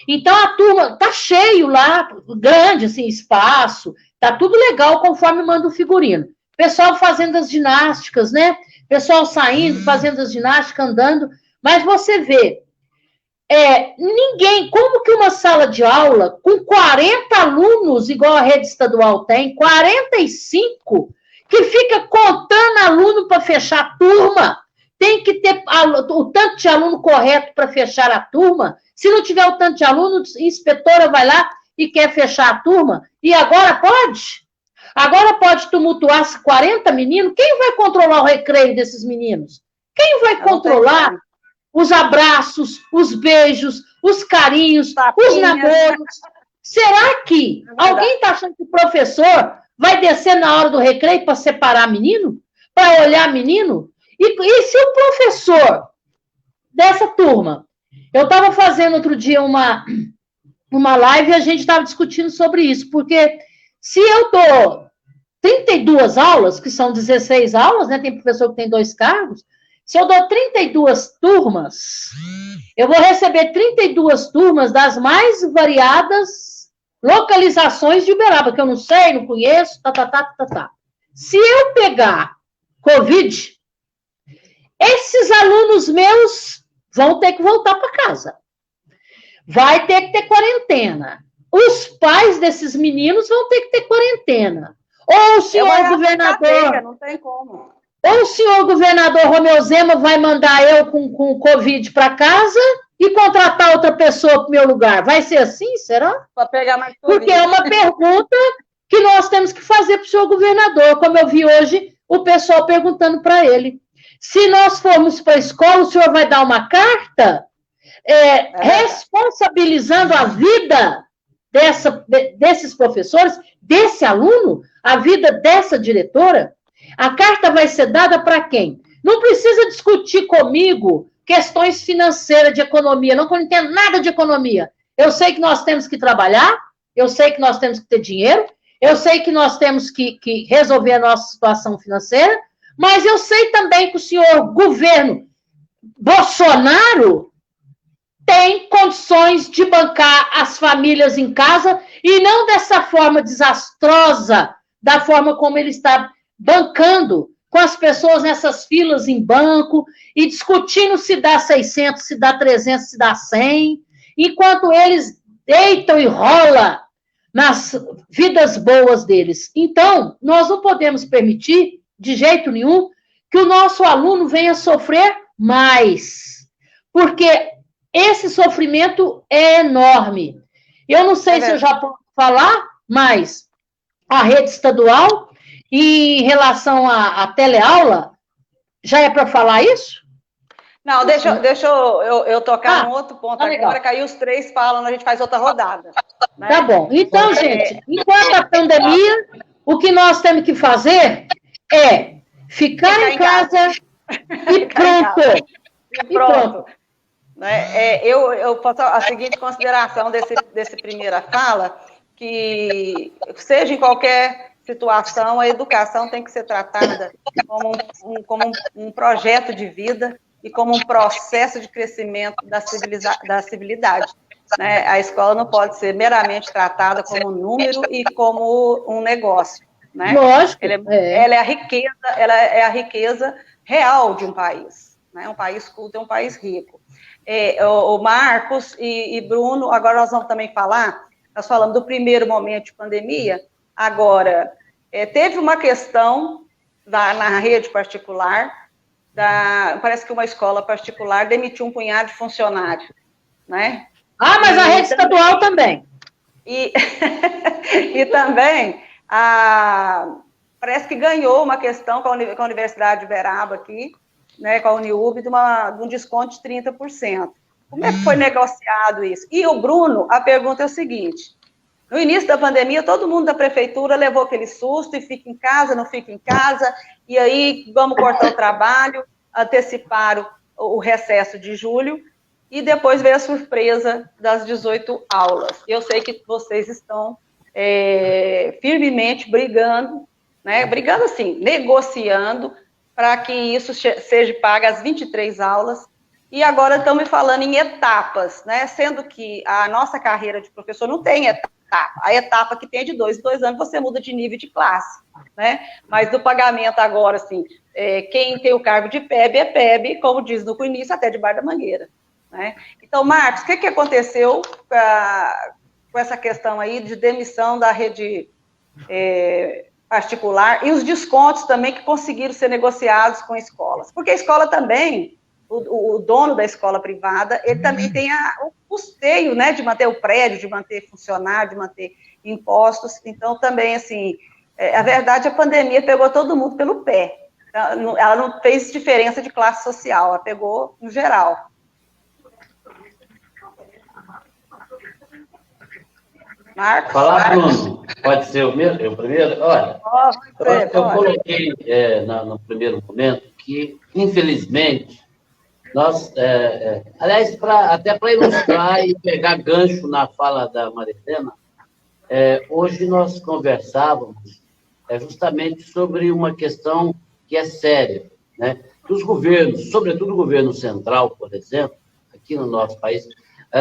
Então a turma tá cheio lá, grande assim, espaço, tá tudo legal conforme manda o figurino. Pessoal fazendo as ginásticas, né? Pessoal saindo, fazendo as ginásticas, andando, mas você vê, ninguém, como que uma sala de aula com 40 alunos, igual a rede estadual tem, 45, que fica contando aluno para fechar a turma, tem que ter o tanto de aluno correto para fechar a turma. Se não tiver o tanto de aluno, a inspetora vai lá e quer fechar a turma. E agora pode? Agora pode tumultuar 40 meninos. Quem vai controlar o recreio desses meninos? Quem vai controlar os abraços, os beijos, os carinhos, os namoros? Será que alguém está achando que o professor vai descer na hora do recreio para separar menino? Para olhar menino? E se o professor dessa turma... Eu estava fazendo outro dia uma live e a gente estava discutindo sobre isso, porque se eu dou 32 aulas, que são 16 aulas, né? Tem professor que tem 2 cargos, se eu dou 32 turmas, eu vou receber 32 turmas das mais variadas localizações de Uberaba, que eu não sei, não conheço, Se eu pegar Covid, esses alunos meus vão ter que voltar para casa. Vai ter que ter quarentena. Os pais desses meninos vão ter que ter quarentena. Ou o senhor governador... Não tem como. Ou o senhor governador Romeu Zema vai mandar eu com Covid para casa e contratar outra pessoa para o meu lugar. Vai ser assim, será? Para pegar mais Covid. Porque é uma pergunta que nós temos que fazer para o senhor governador, como eu vi hoje o pessoal perguntando para ele. Se nós formos para a escola, o senhor vai dar uma carta responsabilizando a vida desses professores, desse aluno, a vida dessa diretora? A carta vai ser dada para quem? Não precisa discutir comigo questões financeiras de economia, não, que eu não entendo nada de economia. Eu sei que nós temos que trabalhar, eu sei que nós temos que ter dinheiro, eu sei que nós temos que resolver a nossa situação financeira, mas eu sei também que o senhor governo Bolsonaro tem condições de bancar as famílias em casa e não dessa forma desastrosa, da forma como ele está bancando com as pessoas nessas filas em banco e discutindo se dá 600, se dá 300, se dá 100, enquanto eles deitam e rolam nas vidas boas deles. Então, nós não podemos permitir de jeito nenhum, que o nosso aluno venha sofrer mais. Porque esse sofrimento é enorme. Eu não sei se eu já posso falar, mas a rede estadual, em relação à teleaula, já é para falar isso? Não, deixa eu tocar num outro ponto agora, legal. Que aí os 3 falam, a gente faz outra rodada. Né? Tá bom. Então, gente, enquanto a pandemia, o que nós temos que fazer é ficar em casa e pronto. E pronto. Eu faço a seguinte consideração desse primeira fala, que seja em qualquer situação, a educação tem que ser tratada como um projeto de vida e como um processo de crescimento da civilidade. Né? A escola não pode ser meramente tratada como um número e como um negócio. Né? Lógico. Ela é a riqueza real de um país. Né? Um país culto é um país rico. O Marcos e Bruno, agora nós vamos também falar, nós falamos do primeiro momento de pandemia, agora, teve uma questão na rede particular, parece que uma escola particular demitiu um punhado de funcionários. Né? Mas a rede estadual também. E também... parece que ganhou uma questão com a Universidade de Uberaba aqui, né, com a Uniub, de um desconto de 30%. Como é que foi negociado isso? E o Bruno, a pergunta é o seguinte, no início da pandemia, todo mundo da prefeitura levou aquele susto e fica em casa, não fica em casa, e aí vamos cortar o trabalho, anteciparam o recesso de julho, e depois veio a surpresa das 18 aulas. Eu sei que vocês estão firmemente brigando, né? Brigando assim, negociando para que isso seja pago as 23 aulas, e agora estão me falando em etapas, né? Sendo que a nossa carreira de professor não tem etapa. A etapa que tem é de 2 em 2 anos, você muda de nível de classe, né? Mas do pagamento agora, assim, quem tem o cargo de PEB é PEB, como diz no início, até debaixo da mangueira, né? Então, Marcos, o que aconteceu com essa questão aí de demissão da rede particular e os descontos também que conseguiram ser negociados com escolas? Porque a escola também, o dono da escola privada, ele também tem o custeio, né, de manter o prédio, de manter funcionário, de manter impostos. Então, também, assim, a verdade, a pandemia pegou todo mundo pelo pé. Ela não fez diferença de classe social, ela pegou no geral. Marcos? Falar, Bruno, pode ser o primeiro? Olha, eu coloquei no primeiro momento que, infelizmente, nós, aliás, até para ilustrar e pegar gancho na fala da Marilena, hoje nós conversávamos justamente sobre uma questão que é séria, né? Dos governos, sobretudo o governo central, por exemplo, aqui no nosso país,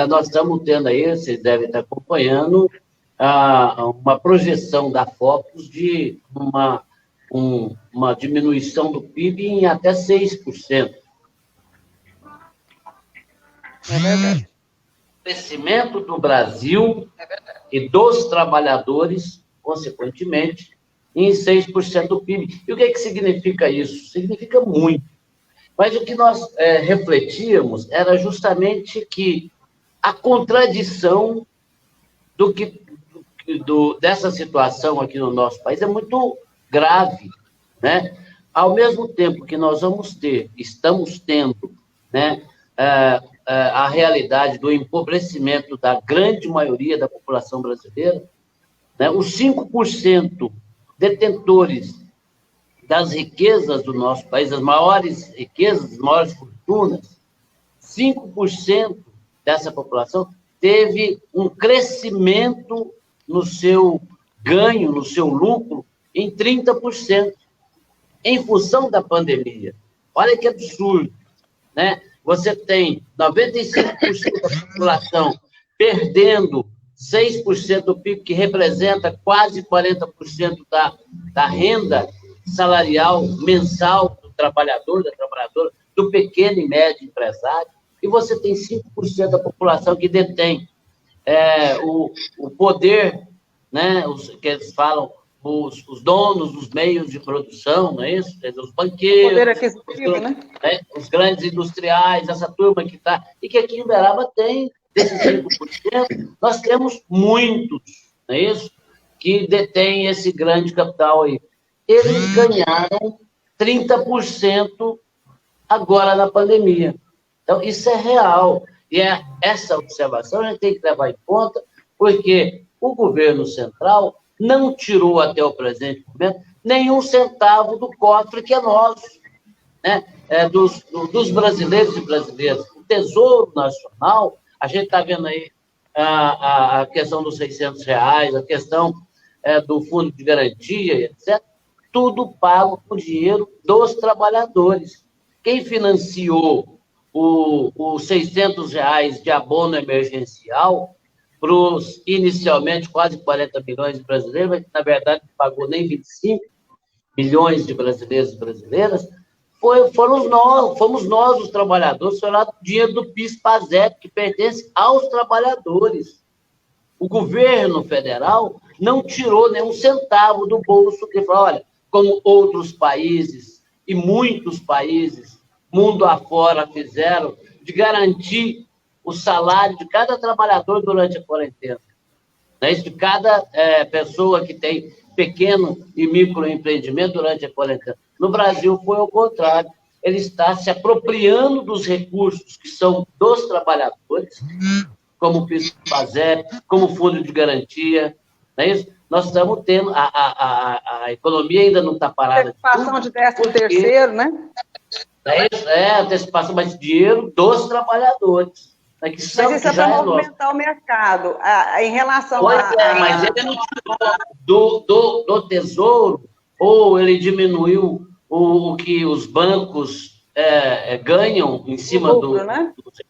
nós estamos tendo aí, vocês devem estar acompanhando, uma projeção da Focus de uma diminuição do PIB em até 6%. É verdade. O crescimento do Brasil e dos trabalhadores, consequentemente, em 6% do PIB. E o que significa isso? Significa muito. Mas o que nós refletíamos era justamente que a contradição dessa situação aqui no nosso país é muito grave, né? Ao mesmo tempo que nós estamos tendo, né, a realidade do empobrecimento da grande maioria da população brasileira, né, os 5% detentores das riquezas do nosso país, as maiores riquezas, as maiores fortunas, 5% dessa população teve um crescimento no seu ganho, no seu lucro, em 30%, em função da pandemia. Olha que absurdo, né? Você tem 95% da população perdendo 6% do PIB, que representa quase 40% da renda salarial mensal do trabalhador, da trabalhadora, do pequeno e médio empresário, e você tem 5% da população que detém o poder, né, que eles falam, os donos dos meios de produção, não é isso? Os banqueiros, poder aquisitivo, né? Os grandes industriais, essa turma que está... E que aqui em Uberaba tem, desses 5%, nós temos muitos, não é isso? Que detêm esse grande capital aí. Eles ganharam 30% agora na pandemia. Então, isso é real. E essa observação a gente tem que levar em conta, porque o governo central não tirou até o presente momento nenhum centavo do cofre que é nosso, né? Dos brasileiros e brasileiras. O Tesouro Nacional, a gente está vendo aí a questão dos R$600, a questão do Fundo de Garantia, etc., tudo pago com dinheiro dos trabalhadores. Quem financiou os R$600 de abono emergencial para os, inicialmente, quase 40 milhões de brasileiros, mas que, na verdade, não pagou nem 25 milhões de brasileiros e brasileiras, fomos nós, os trabalhadores, foi lá o dinheiro do PIS-PASEP, que pertence aos trabalhadores. O governo federal não tirou nenhum centavo do bolso, que falou, olha, como outros países, e muitos países, mundo afora, fizeram, de garantir o salário de cada trabalhador durante a quarentena. Né? De cada pessoa que tem pequeno e microempreendimento durante a quarentena. No Brasil foi o contrário. ele está se apropriando dos recursos que são dos trabalhadores, como o PIS/PASEP, como o Fundo de Garantia, não é isso? Nós estamos tendo, a economia ainda não está parada. Antecipação de 13º, né? É isso, antecipação, mas dinheiro dos trabalhadores. Né, que são, mas isso é para movimentar o mercado. Em relação mas ele não tirou do Tesouro, ou ele diminuiu o que os bancos ganham em cima dos recursos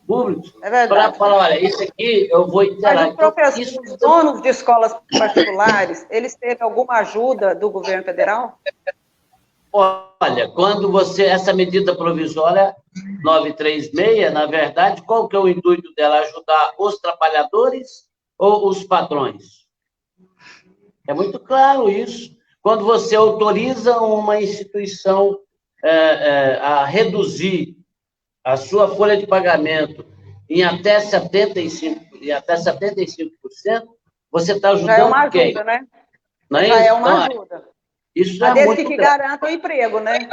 públicos, para falar, olha, isso aqui eu vou interar. Mas os donos de escolas particulares, eles teve alguma ajuda do governo federal? Olha, quando essa medida provisória 936, na verdade, qual que é o intuito dela? Ajudar os trabalhadores ou os patrões? É muito claro isso. Quando você autoriza uma instituição a reduzir a sua folha de pagamento em até 75%, você está ajudando quem? Já é uma ajuda, né? Não é Já isso? é uma ajuda. Isso é muito que garanta o emprego, né?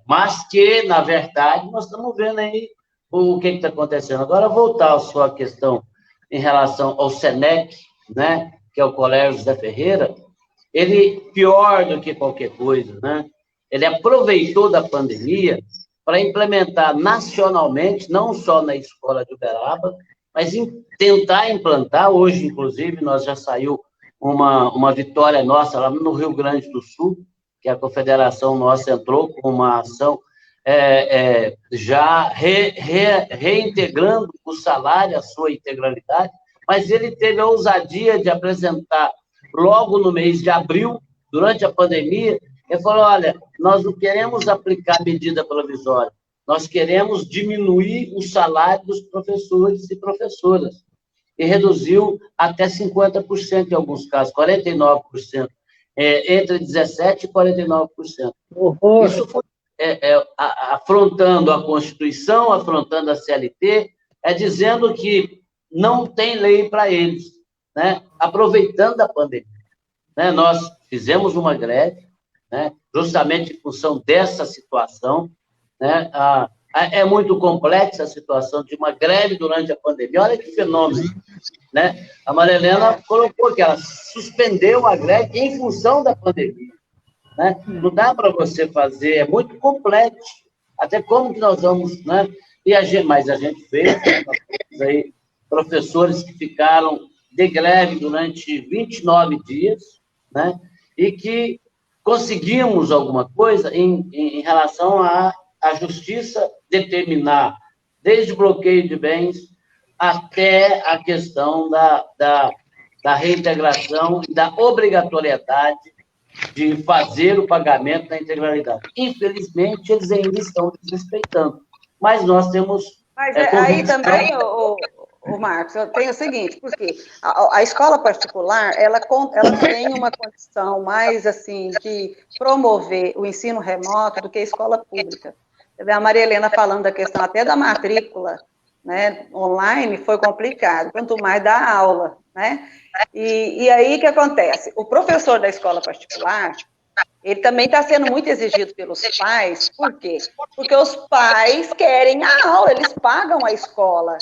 Mas que, na verdade, nós estamos vendo aí o que está acontecendo. Agora, voltar à sua questão em relação ao SENEC, né, que é o Colégio José Ferreira, ele, pior do que qualquer coisa, né, ele aproveitou da pandemia para implementar nacionalmente, não só na escola de Uberaba, mas tentar implantar, hoje, inclusive, nós já saiu uma vitória nossa lá no Rio Grande do Sul, que a confederação nossa entrou com uma ação já reintegrando o salário, a sua integralidade, mas ele teve a ousadia de apresentar, logo no mês de abril, durante a pandemia, ele falou, olha, nós não queremos aplicar medida provisória, nós queremos diminuir o salário dos professores e professoras, e reduziu até 50% em alguns casos, 49%, entre 17% e 49%. Isso foi afrontando a Constituição, afrontando a CLT, dizendo que não tem lei para eles, né? Aproveitando a pandemia. Né? Nós fizemos uma greve, né? Justamente em função dessa situação, né? É muito complexa a situação de uma greve durante a pandemia. Olha que fenômeno, né? A Maria Helena colocou que ela suspendeu a greve em função da pandemia, né? Não dá para você fazer, é muito complexo. Até como que nós vamos, né? Mas a gente fez, nós temos aí professores que ficaram de greve durante 29 dias, né? E que conseguimos alguma coisa em relação à justiça determinar, desde bloqueio de bens até a questão da reintegração e da obrigatoriedade de fazer o pagamento da integralidade. Infelizmente, eles ainda estão desrespeitando, mas nós temos... Mas aí também, o Marcos, eu tenho o seguinte, porque a escola particular, ela tem uma condição mais, assim, de promover o ensino remoto do que a escola pública. A Maria Helena falando da questão até da matrícula, né, online, foi complicado, quanto mais da aula, né? E aí, o que acontece? O professor da escola particular, ele também está sendo muito exigido pelos pais, por quê? Porque os pais querem a aula, eles pagam a escola,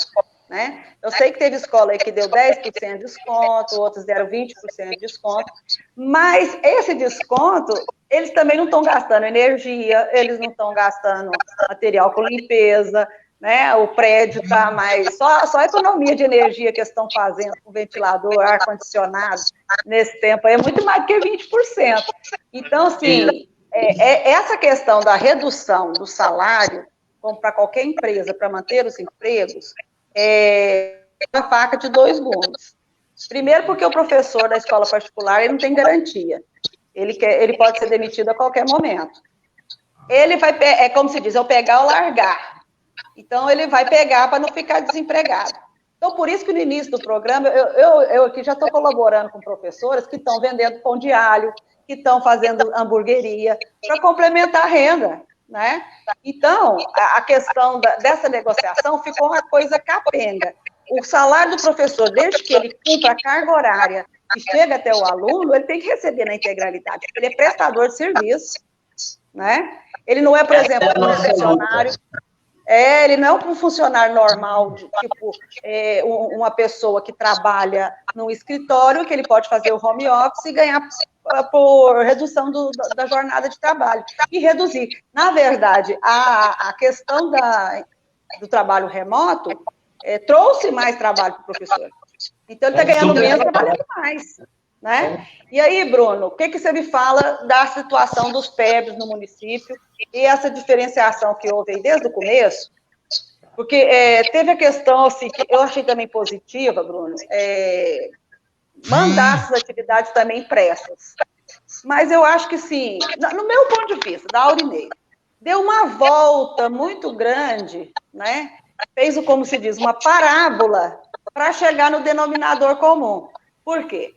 né? Eu sei que teve escola aí que deu 10% de desconto, outros deram 20% de desconto, mas esse desconto, eles também não estão gastando energia, eles não estão gastando material com limpeza, né? O prédio está mais... Só a economia de energia que eles estão fazendo com ventilador, ar-condicionado, nesse tempo aí, é muito mais do que 20%. Então, assim, essa questão da redução do salário, como para qualquer empresa, para manter os empregos, é uma faca de dois gumes. Primeiro, porque o professor da escola particular ele não tem garantia. Ele pode ser demitido a qualquer momento. Ele vai, como se diz, é o pegar ou largar. Então, ele vai pegar para não ficar desempregado. Então, por isso que no início do programa, eu aqui já estou colaborando com professoras que estão vendendo pão de alho, que estão fazendo hamburgueria, para complementar a renda, né? Então, a questão dessa negociação ficou uma coisa capenga. O salário do professor, desde que ele cumpra a carga horária e chega até o aluno, ele tem que receber na integralidade, porque ele é prestador de serviço, né? Ele não é, por exemplo, um funcionário. Ele não é um funcionário normal, tipo, uma pessoa que trabalha num escritório, que ele pode fazer o home office e ganhar por redução da jornada de trabalho. E reduzir. Na verdade, a questão do trabalho remoto trouxe mais trabalho para o professor. Então, ele está ganhando menos, trabalhando mais. Né? E aí, Bruno, o que você me fala da situação dos PEBs no município e essa diferenciação que houve aí desde o começo? Porque teve a questão, assim, que eu achei também positiva, Bruno, mandar essas atividades também impressas. Mas eu acho que, sim, no meu ponto de vista, da Aurinei, deu uma volta muito grande, né? Fez, como se diz, uma parábola para chegar no denominador comum. Por quê?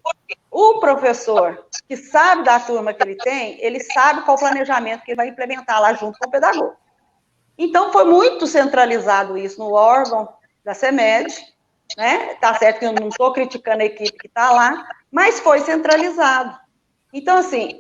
O professor que sabe da turma que ele tem, ele sabe qual o planejamento que ele vai implementar lá junto com o pedagogo. Então, foi muito centralizado isso no órgão da CEMED, né? Tá certo que eu não estou criticando a equipe que está lá, mas foi centralizado. Então, assim,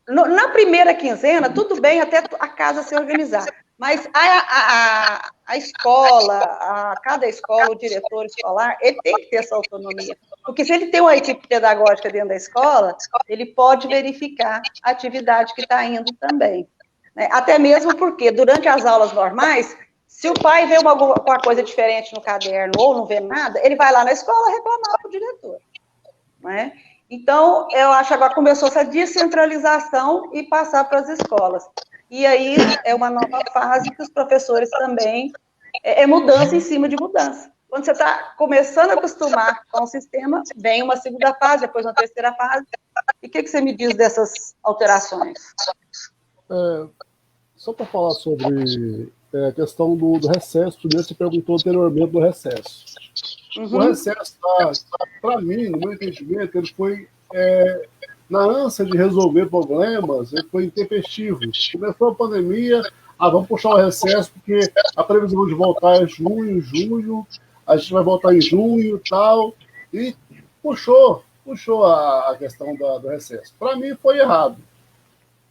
na primeira quinzena, tudo bem até a casa se organizar, mas a escola, cada escola, o diretor escolar, ele tem que ter essa autonomia. Porque se ele tem uma equipe pedagógica dentro da escola, ele pode verificar a atividade que está indo também. Né? Até mesmo porque, durante as aulas normais, se o pai vê alguma coisa diferente no caderno ou não vê nada, ele vai lá na escola reclamar para o diretor. Né? Então, eu acho que agora começou essa descentralização e passar para as escolas. E aí é uma nova fase que os professores também... É mudança em cima de mudança. Quando você está começando a acostumar com o sistema, vem uma segunda fase, depois uma terceira fase. E o que você me diz dessas alterações? Só para falar sobre a questão do recesso, primeiro você perguntou anteriormente do recesso. Uhum. O recesso, para mim, no meu entendimento, ele foi, na ânsia de resolver problemas, ele foi intempestivo. Começou a pandemia, vamos puxar o recesso, porque a previsão de voltar é julho, a gente vai voltar em junho e tal, e puxou a questão do recesso. Para mim, foi errado.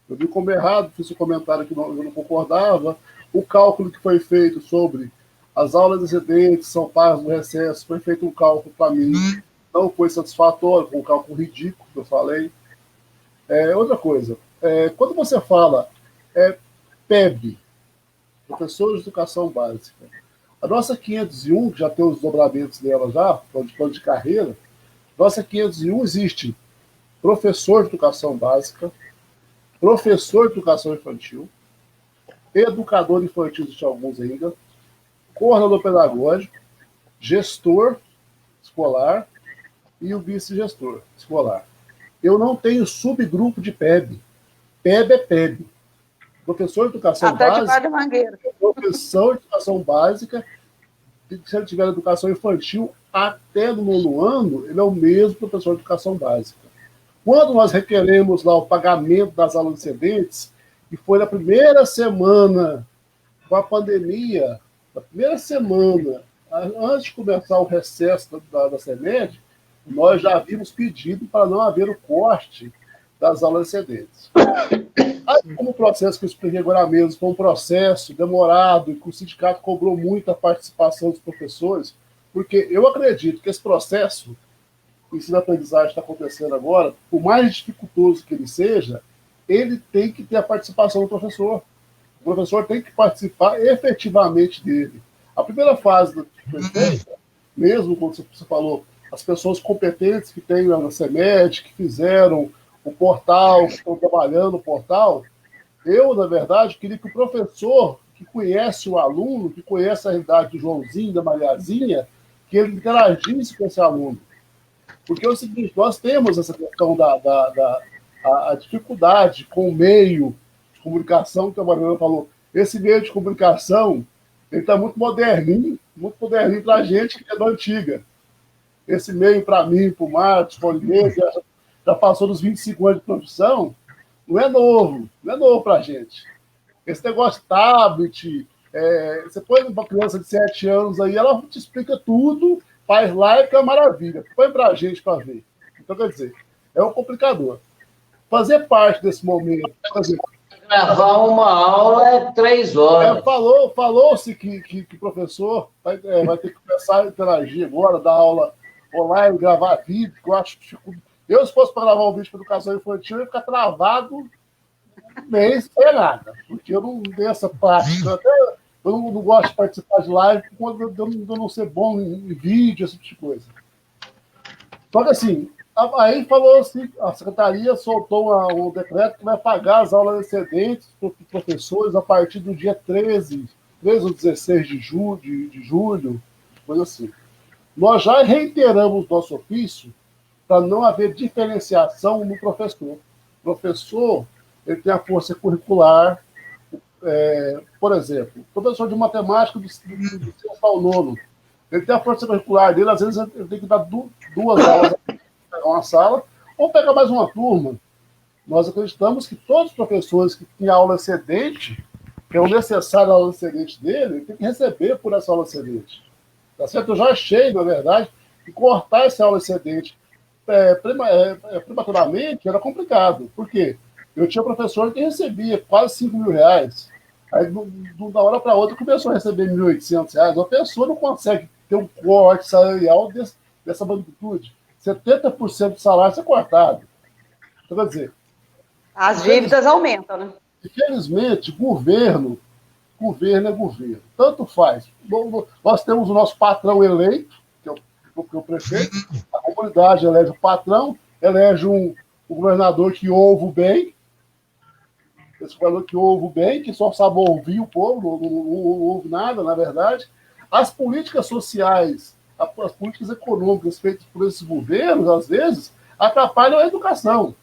Eu vi como errado, fiz um comentário que eu não concordava. O cálculo que foi feito sobre as aulas excedentes são pagas no recesso, foi feito um cálculo, para mim, não foi satisfatório, com um cálculo ridículo que eu falei. Outra coisa, quando você fala PEB, Professor de Educação Básica, a nossa 501, que já tem os dobramentos dela já, plano de carreira, nossa 501 existe professor de Educação Básica, professor de Educação Infantil, educador infantil, existe alguns ainda, coordenador pedagógico, gestor escolar e o vice-gestor escolar. Eu não tenho subgrupo de PEB. PEB é PEB. Professor de Educação Básica, professor de Educação Básica, se ele tiver Educação Infantil, até no 9º ano, ele é o mesmo professor de Educação Básica. Quando nós requeremos lá o pagamento das aulas excedentes, e foi na primeira semana com a pandemia, na primeira semana, antes de começar o recesso da CEMED, nós já havíamos pedido para não haver o corte das aulas excedentes. Aí, como o processo que eu expliquei agora mesmo foi um processo demorado e que o sindicato cobrou muito a participação dos professores, porque eu acredito que esse processo, o ensino-aprendizagem está acontecendo agora, por mais dificultoso que ele seja, ele tem que ter a participação do professor. O professor tem que participar efetivamente dele. A primeira fase do feita, mesmo quando você falou, as pessoas competentes que tem na CEMED, que fizeram o portal, que estão trabalhando no portal, eu, na verdade, queria que o professor que conhece o aluno, que conhece a realidade do Joãozinho, da Mariazinha, que ele interagisse com esse aluno. Porque é o seguinte, nós temos essa questão a dificuldade com o meio de comunicação, que a Mariana falou. Esse meio de comunicação, ele está muito moderninho para a gente que é da antiga. Esse meio, para mim, para o Marcos, para o Oliveira, já passou dos 25 anos de profissão, não é novo para a gente. Esse negócio de tablet, você põe uma criança de 7 anos aí, ela te explica tudo, faz live, que é uma maravilha. Põe para a gente para ver. Então, quer dizer, é um complicador. Fazer parte desse momento, por exemplo, gravar uma aula é 3 horas. Falou-se que professor vai ter que começar a interagir agora, dar aula online, gravar vídeo, que eu acho que eu, se fosse para gravar um vídeo para educação infantil, eu ia ficar travado nem sem nada, porque eu não tenho essa prática. Eu não gosto de participar de live quando eu não ser bom em vídeo, esse tipo de coisa. Só que assim, aí falou assim, a secretaria soltou um decreto que vai pagar as aulas excedentes para os professores a partir do dia 13 ou 16 de julho, coisa assim. Nós já reiteramos nosso ofício para não haver diferenciação no professor. O professor, ele tem a força curricular, por exemplo, professor de matemática do 6º ao 9º, ele tem a força curricular dele, às vezes ele tem que dar 2 aulas, pegar uma sala, ou pegar mais uma turma. Nós acreditamos que todos os professores que têm aula excedente, que é o necessário a aula excedente dele, tem que receber por essa aula excedente. Tá certo? Eu já achei, na verdade, que cortar essa aula excedente prematuramente era complicado. Por quê? Eu tinha professor que recebia quase R$5.000. Aí, da hora para outra, começou a receber R$1.800. A pessoa não consegue ter um corte salarial dessa magnitude. 70% do salário é cortado. Então, quer dizer... As dívidas aumentam, né? Infelizmente, governo é governo. Tanto faz. Nós temos o nosso patrão eleito, que é o prefeito, a comunidade elege o patrão, elege um governador que ouve bem, esse governador que ouve bem, que só sabe ouvir o povo, não ouve nada, na verdade. As políticas sociais, as políticas econômicas feitas por esses governos, às vezes, atrapalham a educação.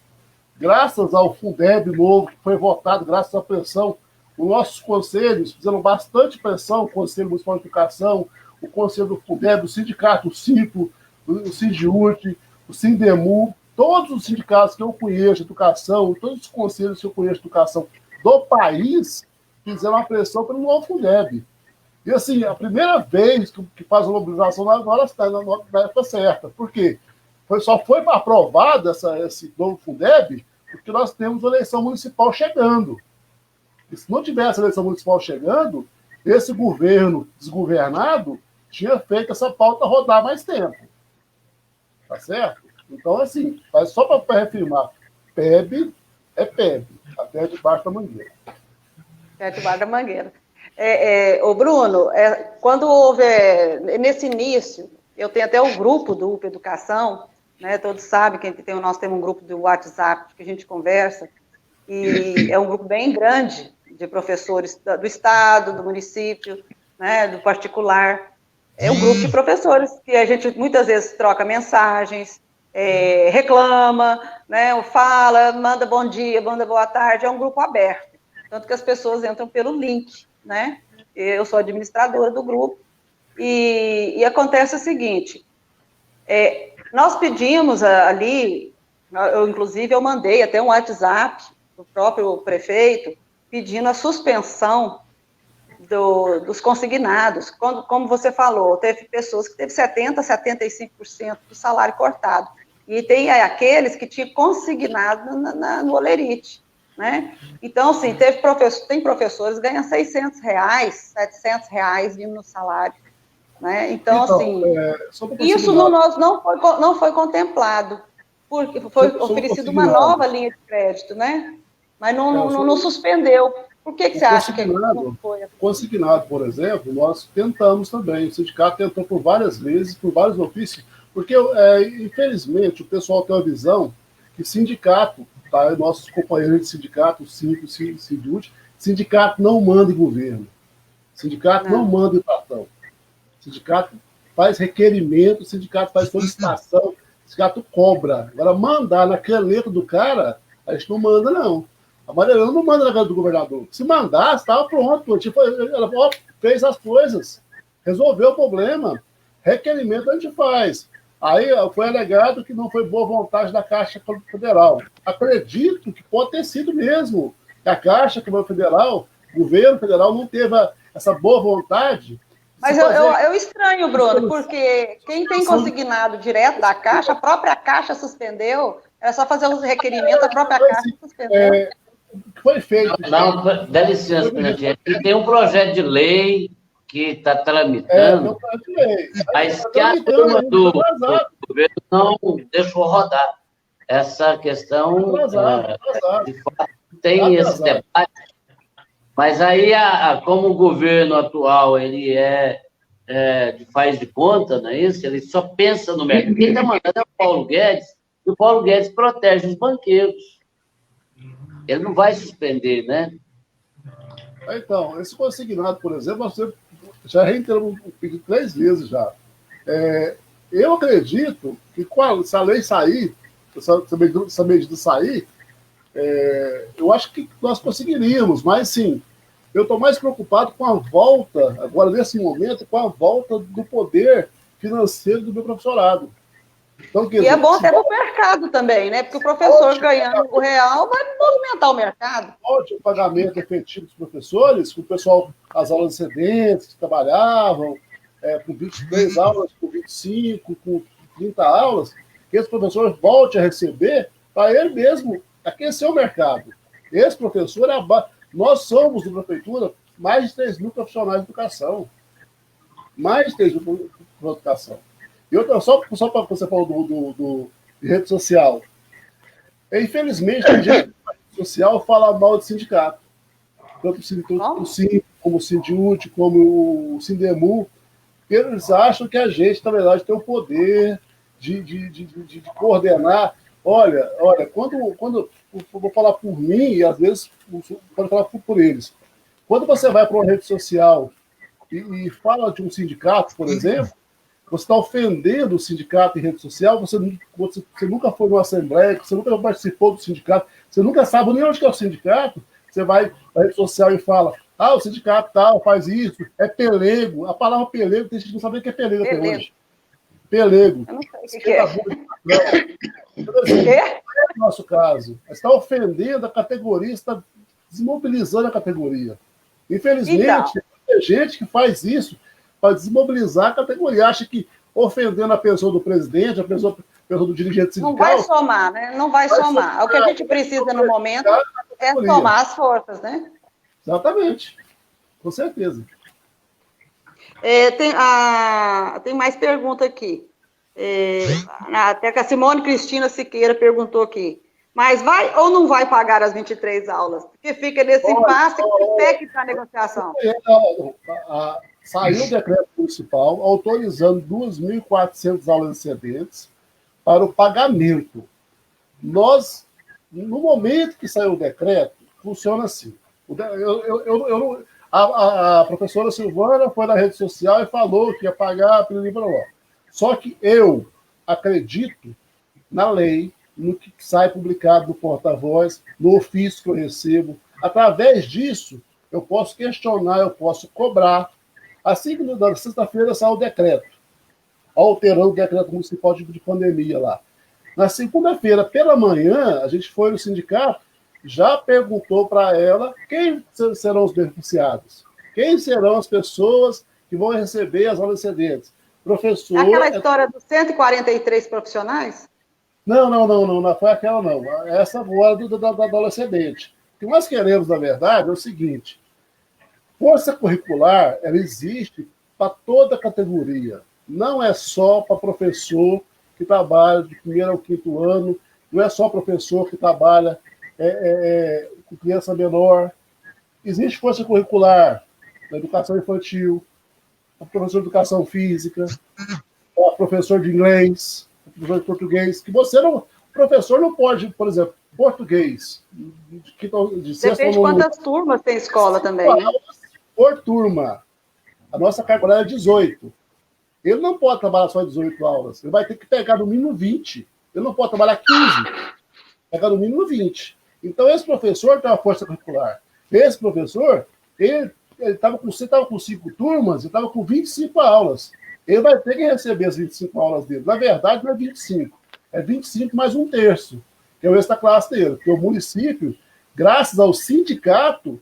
Graças ao Fundeb novo, que foi votado, graças à pressão, os nossos conselhos fizeram bastante pressão, o Conselho Municipal de Educação, o Conselho do Fundeb, o Sindicato, o CIPO, o Sindiurte, o Sindemu, todos os sindicatos que eu conheço de educação, todos os conselhos que eu conheço de educação do país, fizeram uma pressão pelo novo Fundeb. E, assim, a primeira vez que faz a mobilização na época certa. Por quê? Só foi aprovado esse novo Fundeb porque nós temos a eleição municipal chegando. E se não tivesse a eleição municipal chegando, esse governo desgovernado tinha feito essa pauta rodar mais tempo. Tá certo? Então, assim, só para reafirmar, PEB é PEB, até debaixo da mangueira. Até debaixo da mangueira. Ô Bruno, quando houve, nesse início, eu tenho até o grupo do UPA Educação, né, todos sabem que nós temos um grupo do WhatsApp que a gente conversa, e é um grupo bem grande de professores do estado, do município, né, do particular. É um grupo de professores que a gente muitas vezes troca mensagens, reclama, né, fala, manda bom dia, manda boa tarde, é um grupo aberto. Tanto que as pessoas entram pelo link, né? Eu sou administradora do grupo, e acontece o seguinte, nós pedimos ali, inclusive eu mandei até um WhatsApp do próprio prefeito, pedindo a suspensão dos consignados. Como você falou, teve pessoas que teve 70%, 75% do salário cortado. E tem aqueles que tinham consignado no Olerite, né? Então, assim, tem professores que ganham R$600, R$700 vindo no salário. Né? Então, assim, isso não foi contemplado, porque foi oferecida uma nova linha de crédito, né? Mas não suspendeu. Por que você acha que não foi? Consignado, por exemplo, nós tentamos também, o sindicato tentou por várias vezes, por vários ofícios, porque, infelizmente, o pessoal tem uma visão que sindicato, tá? Nossos companheiros de sindicato, o Sindute, sindicato não manda em governo, sindicato não manda em patrão. O sindicato faz requerimento, o sindicato faz solicitação, o sindicato cobra. Agora, mandar na caneta do cara, a gente não manda, não. A Marielena não manda na caneta do governador. Se mandasse, estava pronto. Tipo, ela fez as coisas, resolveu o problema. Requerimento a gente faz. Aí foi alegado que não foi boa vontade da Caixa Federal. Acredito que pode ter sido mesmo. Que a Caixa Federal, o governo federal, não teve essa boa vontade. Mas eu estranho, Bruno, porque quem tem consignado direto da Caixa, a própria Caixa suspendeu, era só fazer os requerimentos, a própria Caixa suspendeu. que foi feito. Não, dá licença, gente. E tem um projeto de lei que está tramitando, mas que a turma do governo não deixou rodar. Essa questão, de fato, tem esse debate, mas aí, como o governo atual ele faz de conta, não é isso? Ele só pensa no mercado. Quem está mandando é o Paulo Guedes, e o Paulo Guedes protege os banqueiros. Ele não vai suspender, né? Então, esse consignado, por exemplo, nós já reiteramos o pedido 3 vezes já. Eu acredito que se a lei sair, essa medida sair, eu acho que nós conseguiríamos, mas sim, eu estou mais preocupado com a volta, agora nesse momento, com a volta do poder financeiro do meu professorado. Então, e é bom até para o mercado também, né? Porque o professor ganhando o real vai movimentar o mercado. Volte o pagamento efetivo dos professores, com o pessoal, as aulas excedentes que trabalhavam, com 23 aulas, com 25, com 30 aulas, que esse professor volte a receber para ele mesmo aquecer o mercado. Esse professor, nós somos, da prefeitura, mais de 3 mil profissionais de educação. Mais de 3 mil profissionais de educação. E outra, só para você falar de rede social. Infelizmente, a gente rede social fala mal de sindicato. Tanto o SIM, como o Sindiúti, como o Sindemu. Eles acham que a gente, na verdade, tem o poder de coordenar. Olha, quando eu vou falar por mim, e às vezes pode falar por eles. Quando você vai para uma rede social e fala de um sindicato, por exemplo, você está ofendendo o sindicato em rede social, você nunca foi numa assembleia, você nunca participou do sindicato, você nunca sabe nem onde que é o sindicato, você vai na rede social e fala, o sindicato tal faz isso, é pelego. A palavra pelego, tem gente que não sabe o que é pelego até hoje. Pelego. Eu não sei o que é. No nosso caso, você está ofendendo a categoria, você está desmobilizando a categoria. Infelizmente, então, tem gente que faz isso para desmobilizar a categoria. Acha que ofendendo a pessoa do presidente, a pessoa do dirigente sindical... Não vai somar, né? Não vai somar. O que a gente precisa no momento é somar as forças, né? Exatamente. Com certeza. Tem mais pergunta aqui. Até que a Simone Cristina Siqueira perguntou aqui. Mas vai ou não vai pagar as 23 aulas? Porque fica nesse impasse que técnica a negociação. Saiu o decreto municipal autorizando 2.400 aulas excedentes para o pagamento. No momento que saiu o decreto, funciona assim. A professora Silvana foi na rede social e falou que ia pagar pelo. Só que eu acredito na lei, no que sai publicado no porta-voz, no ofício que eu recebo. Através disso, eu posso questionar, eu posso cobrar. Assim que na sexta-feira sai o decreto, alterando o decreto municipal de pandemia lá. Na segunda-feira, pela manhã, a gente foi no sindicato, já perguntou para ela quem serão os beneficiados, quem serão as pessoas que vão receber as aulas excedentes. Professor... Aquela história dos 143 profissionais? Não foi aquela não. Essa agora da aula excedente. O que nós queremos, na verdade, é o seguinte: força curricular, ela existe para toda a categoria. Não é só para professor que trabalha de 1º ao 5º ano, não é só professor que trabalha com criança menor. Existe força curricular na educação infantil, professor de educação física, professor de inglês, professor de português, que professor não pode, por exemplo, português. Depende de quantas turmas tem escola também, né? Por turma. A nossa carga horária é 18. Ele não pode trabalhar só 18 aulas. Ele vai ter que pegar no mínimo 20. Ele não pode trabalhar 15. Pegar no mínimo 20. Então, esse professor tem uma força curricular. Esse professor, ele estava com 5 turmas, ele estava com 25 aulas. Ele vai ter que receber as 25 aulas dele. Na verdade, não é 25. É 25 mais 1/3, que é o extra classe dele. Porque o município, graças ao sindicato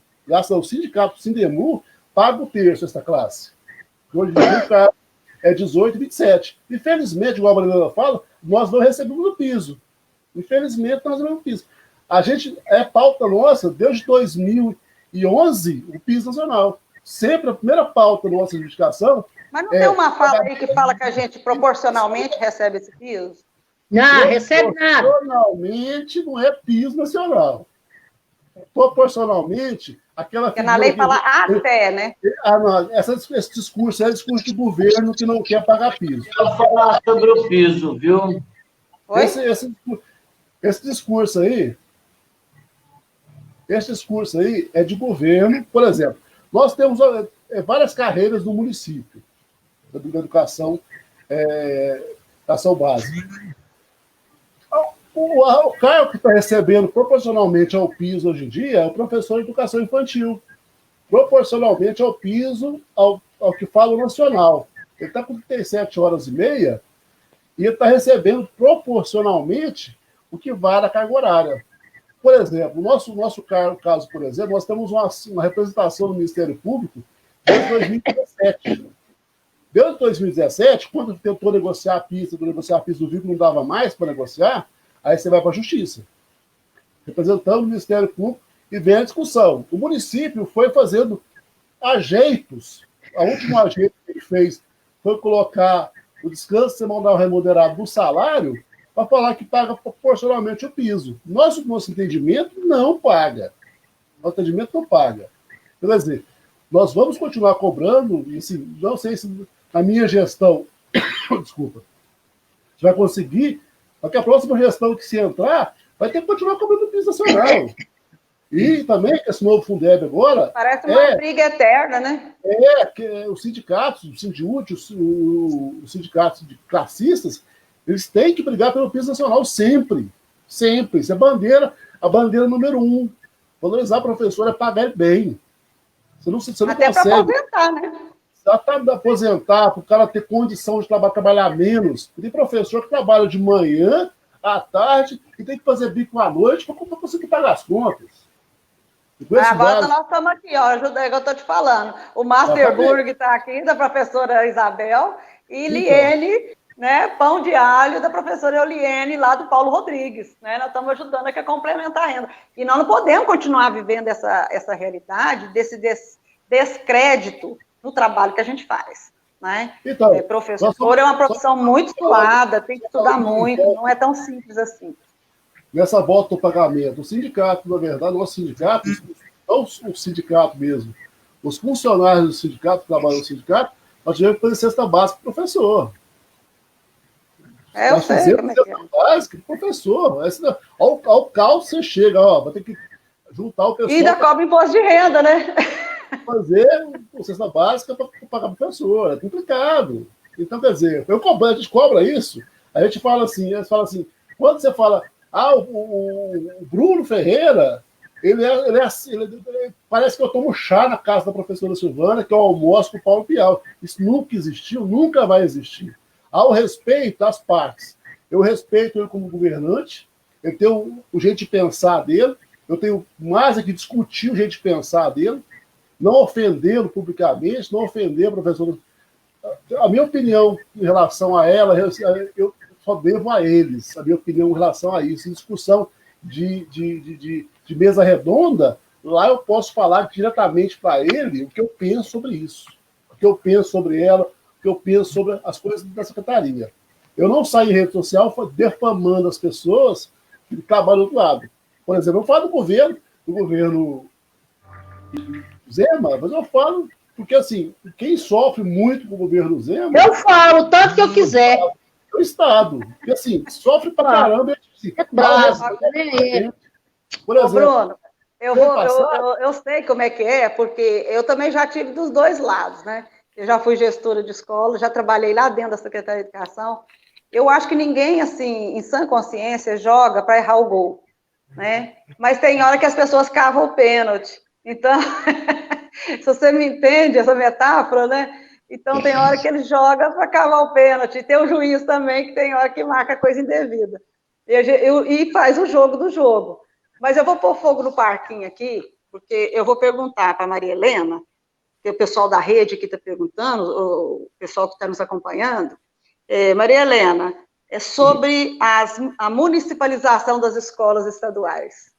Sindemu, paga o 1/3 essa classe. Hoje é 18 e 27. Infelizmente, igual a Marilena fala, nós não recebemos o piso. Infelizmente, nós não recebemos o piso. A gente, pauta nossa, desde 2011, o piso nacional. Sempre a primeira pauta da nossa reivindicação. Mas não tem uma fala aí que fala que a gente proporcionalmente recebe esse piso? Não, recebe nada. Proporcionalmente não é piso nacional. Proporcionalmente, aquela Porque na lei fala até, né? Não, esse discurso é discurso de governo que não quer pagar piso. Vou falar sobre o piso, viu? Esse discurso aí é de governo. Por exemplo, nós temos várias carreiras no município da educação básica. O cargo que está recebendo proporcionalmente ao piso hoje em dia é o professor de educação infantil. Proporcionalmente ao piso, ao que fala o nacional. Ele está com 37 horas e meia e ele está recebendo proporcionalmente o que vale a carga horária. Por exemplo, no nosso caso, por exemplo, nós temos uma representação do Ministério Público desde 2017. Desde 2017, quando tentou negociar a pista, viu que não dava mais para negociar, aí você vai para a Justiça, representando o Ministério Público, e vem a discussão. O município foi fazendo ajeitos. O último ajeito que ele fez foi colocar o descanso semanal remunerado no salário para falar que paga proporcionalmente o piso. Nosso entendimento não paga. Nosso entendimento não paga. Quer dizer, nós vamos continuar cobrando, e assim, não sei se a minha gestão, desculpa, vai conseguir, porque a próxima gestão que se entrar vai ter que continuar cobrando o piso nacional. E também, esse novo Fundeb agora... Parece uma briga eterna, né? Que os sindicatos, o Sindiúti, os sindicatos de classistas, eles têm que brigar pelo piso nacional sempre. Sempre. Isso é a bandeira número 1. Valorizar a professora é pagar bem. Você não até consegue... para aposentar, né? Até para aposentar, para o cara ter condição de trabalhar menos. Tem professor que trabalha de manhã, à tarde, e tem que fazer bico à noite para conseguir pagar as contas. Agora nós estamos aqui, ó, ajuda aí que eu estou te falando. O Masterburg está aqui, da professora Isabel, e Liene, né, pão de alho da professora Euliene, lá do Paulo Rodrigues. Né? Nós estamos ajudando aqui a complementar a renda. E nós não podemos continuar vivendo essa realidade, desse descrédito no trabalho que a gente faz. Né? Então, professor é uma profissão muito suada, tem que estudar muito, não é tão simples assim. Nessa volta do pagamento, o sindicato, na verdade, nossos sindicatos, não o sindicato mesmo, os funcionários do sindicato, que trabalham no sindicato, nós tivemos que fazer cesta básica para o professor. Eu sei como é que é. Cesta básica para o professor. Ao caos você chega, ó, vai ter que juntar o pessoal. E ainda cobra imposto de renda, né? Fazer cesta básica para pagar o professor. É complicado. Então, quer dizer, a gente cobra isso, a gente fala assim, quando você fala... o Bruno Ferreira, ele parece que eu tomo chá na casa da professora Silvana, que eu almoço com o Paulo Pial. Isso nunca existiu, nunca vai existir. Ao respeito às partes. Eu respeito ele como governante, eu tenho o jeito de pensar dele, eu tenho mais que discutir o jeito de pensar dele, não ofendê-lo publicamente, não ofender a professora. A minha opinião em relação a ela, eu só devo a eles, a minha opinião em relação a isso. Em discussão de mesa redonda, lá eu posso falar diretamente para ele o que eu penso sobre isso, o que eu penso sobre ela, o que eu penso sobre as coisas da secretaria. Eu não saio em rede social defamando as pessoas que trabalham do outro lado. Por exemplo, eu falo do governo Zema, mas eu falo porque, assim, quem sofre muito com o governo Zema... Eu falo tanto que eu quiser. O Estado. Porque, assim, sofre pra caramba. Assim, por exemplo, Bruno, eu sei como é que é, porque eu também já tive dos dois lados, né? Eu já fui gestora de escola, já trabalhei lá dentro da Secretaria de Educação. Eu acho que ninguém, assim, em sã consciência, joga para errar o gol, né? Mas tem hora que as pessoas cavam o pênalti. Então, se você me entende essa metáfora, né? Então, tem hora que ele joga para cavar o pênalti. E tem o juiz também, que tem hora que marca coisa indevida. E faz o jogo do jogo. Mas eu vou pôr fogo no parquinho aqui, porque eu vou perguntar para a Maria Helena, que é o pessoal da rede que está perguntando, o pessoal que está nos acompanhando. Maria Helena, é sobre a municipalização das escolas estaduais.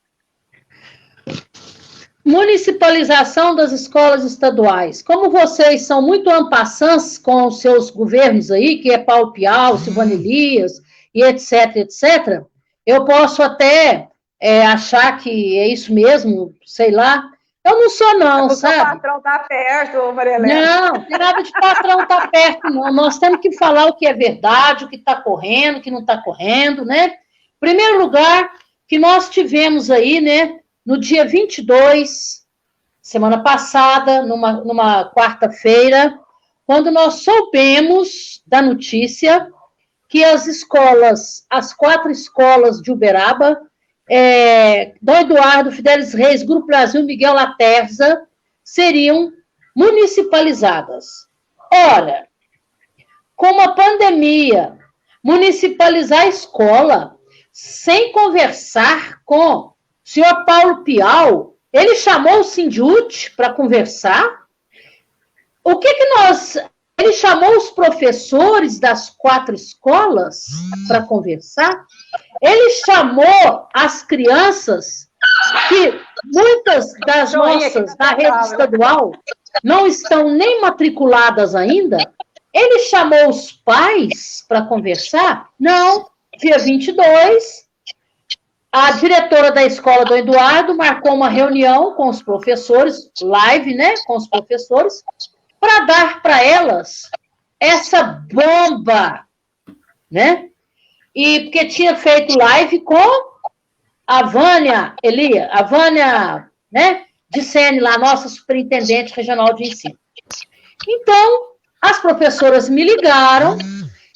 Municipalização das escolas estaduais. Como vocês são muito ampassants com os seus governos aí, que é Paulo Pial, Silvana Elias, e etc, etc., eu posso até achar que é isso mesmo, sei lá. Eu não sou, não, sabe? O patrão está perto, Maria Helena. Não, não tem nada de patrão estar perto, não. Nós temos que falar o que é verdade, o que está correndo, o que não está correndo, né? Em primeiro lugar, que nós tivemos aí, né, no dia 22, semana passada, numa quarta-feira, quando nós soubemos da notícia que as 4 escolas de Uberaba, Dom Eduardo, Fidelis Reis, Grupo Brasil, Miguel Laterza, seriam municipalizadas. Ora, com a pandemia, municipalizar a escola sem conversar com o senhor Paulo Pial, ele chamou o Sindiúti para conversar. O que nós... Ele chamou os professores das 4 escolas para conversar. Ele chamou as crianças, que muitas das nossas da rede estadual não estão nem matriculadas ainda. Ele chamou os pais para conversar? Não. Dia 22, a diretora da escola do Eduardo marcou uma reunião com os professores, live, né, com os professores, para dar para elas essa bomba, né? E porque tinha feito live com a Vânia, né, Dicene, lá, nossa superintendente regional de ensino. Então, as professoras me ligaram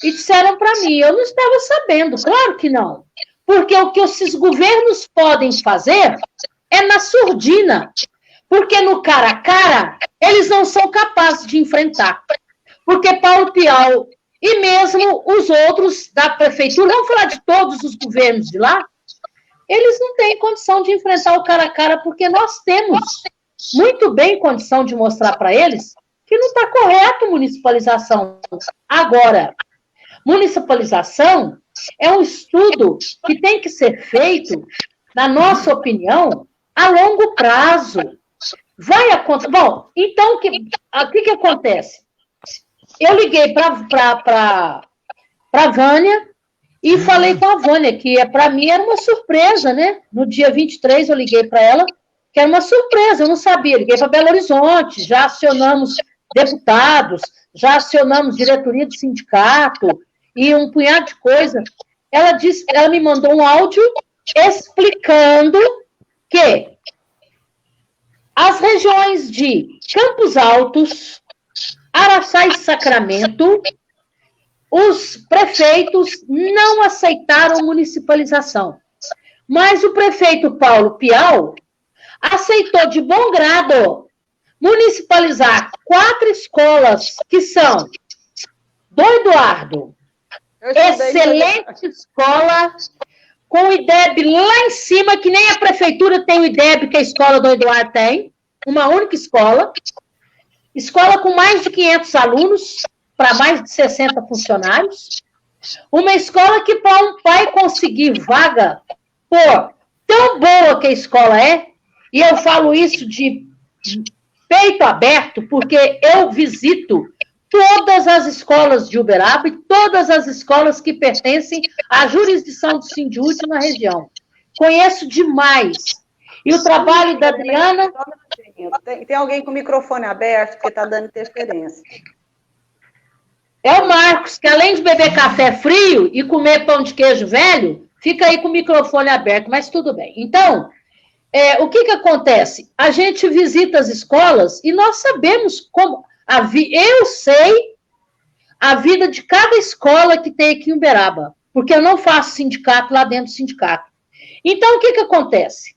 e disseram para mim, eu não estava sabendo, claro que não, porque o que esses governos podem fazer é na surdina, porque no cara a cara, eles não são capazes de enfrentar. Porque Paulo Pial e mesmo os outros da prefeitura, vamos falar de todos os governos de lá, eles não têm condição de enfrentar o cara a cara, porque nós temos muito bem condição de mostrar para eles que não está correto municipalização. Agora, municipalização é um estudo que tem que ser feito, na nossa opinião, a longo prazo. Vai acontecer. Bom, então, o que acontece? Eu liguei para a Vânia e falei com a Vânia, que para mim era uma surpresa, né? No dia 23 eu liguei para ela, que era uma surpresa, eu não sabia. Liguei para Belo Horizonte, já acionamos deputados, já acionamos diretoria do sindicato e um punhado de coisa. Ela me mandou um áudio explicando que as regiões de Campos Altos, Araçá e Sacramento, os prefeitos não aceitaram municipalização. Mas o prefeito Paulo Pial aceitou de bom grado municipalizar 4 escolas, que são do Eduardo, excelente escola, com o IDEB lá em cima, que nem a prefeitura tem o IDEB que a escola do Eduardo tem, uma única escola com mais de 500 alunos, para mais de 60 funcionários, uma escola que para um pai conseguir vaga, tão boa que a escola é, e eu falo isso de peito aberto, porque eu visito todas as escolas de Uberaba e todas as escolas que pertencem à jurisdição do Sindiúti na região. Conheço demais. E o trabalho da Adriana... Tem alguém com o microfone aberto, porque está dando interferência. É o Marcos, que além de beber café frio e comer pão de queijo velho, fica aí com o microfone aberto, mas tudo bem. Então, o que acontece? A gente visita as escolas e nós sabemos como... Eu sei a vida de cada escola que tem aqui em Uberaba, porque eu não faço sindicato lá dentro do sindicato. Então, o que acontece?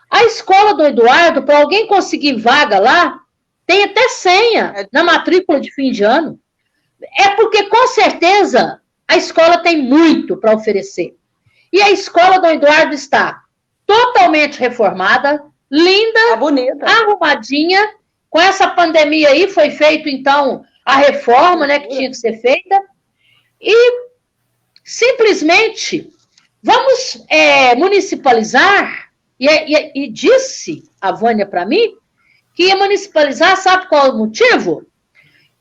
A escola do Eduardo, para alguém conseguir vaga lá, tem até senha na matrícula de fim de ano. É porque, com certeza, a escola tem muito para oferecer. E a escola do Eduardo está totalmente reformada, linda, bonita, arrumadinha. Com essa pandemia aí, foi feito, então, a reforma, né, que tinha que ser feita. E, simplesmente, vamos municipalizar E disse a Vânia para mim que ia municipalizar, sabe qual é o motivo?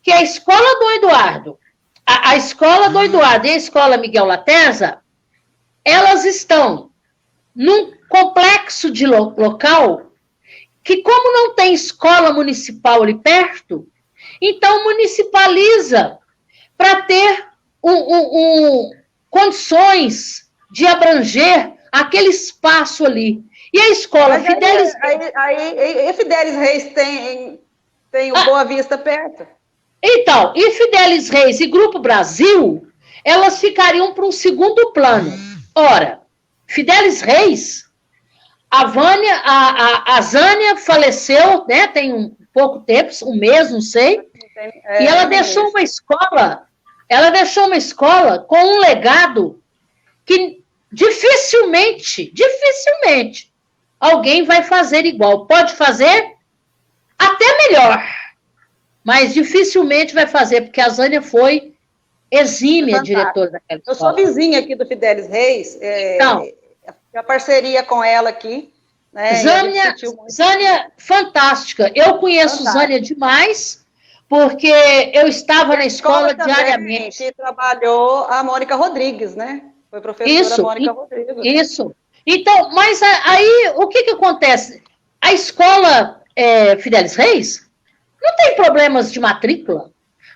Que a escola do Eduardo, a escola do Eduardo e a escola Miguel Laterza, elas estão num complexo de local que, como não tem escola municipal ali perto, então municipaliza para ter condições de abranger aquele espaço ali. E a escola Fidelis... Aí Fidelis Reis tem o Boa Vista perto. Então, e Fidelis Reis e Grupo Brasil, elas ficariam para um segundo plano. Ora, Fidelis Reis, a Vânia, a Zânia faleceu, né, tem um pouco tempo, um mês, não sei, e ela deixou uma escola com um legado que dificilmente alguém vai fazer igual. Pode fazer até melhor, mas dificilmente vai fazer, porque a Zânia foi exímia diretora daquela escola. Eu sou vizinha aqui do Fidelis Reis, então, a parceria com ela aqui. Né, Zânia, fantástica. Eu conheço Zânia demais, porque eu estava na escola diariamente. Que trabalhou a Mônica Rodrigues, né? Foi professora Mônica Rodrigues. Isso. Então, mas aí, o que acontece? A escola Fidelis Reis não tem problemas de matrícula,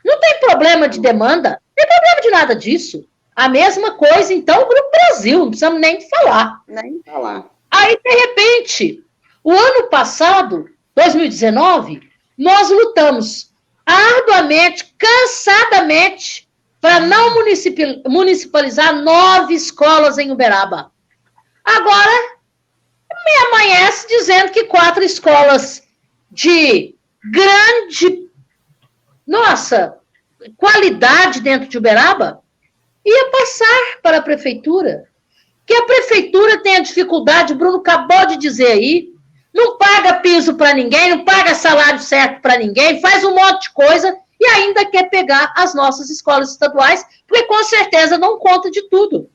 não tem problema de demanda, não tem problema de nada disso. A mesma coisa, então, o Grupo Brasil, não precisamos nem falar. Nem falar. Aí, de repente, o ano passado, 2019, nós lutamos arduamente, cansadamente, para não municipalizar 9 escolas em Uberaba. Agora, me amanhece dizendo que 4 escolas de grande, qualidade dentro de Uberaba ia passar para a prefeitura. Que a prefeitura tem a dificuldade, o Bruno acabou de dizer aí, não paga piso para ninguém, não paga salário certo para ninguém, faz um monte de coisa e ainda quer pegar as nossas escolas estaduais, porque com certeza não conta de tudo.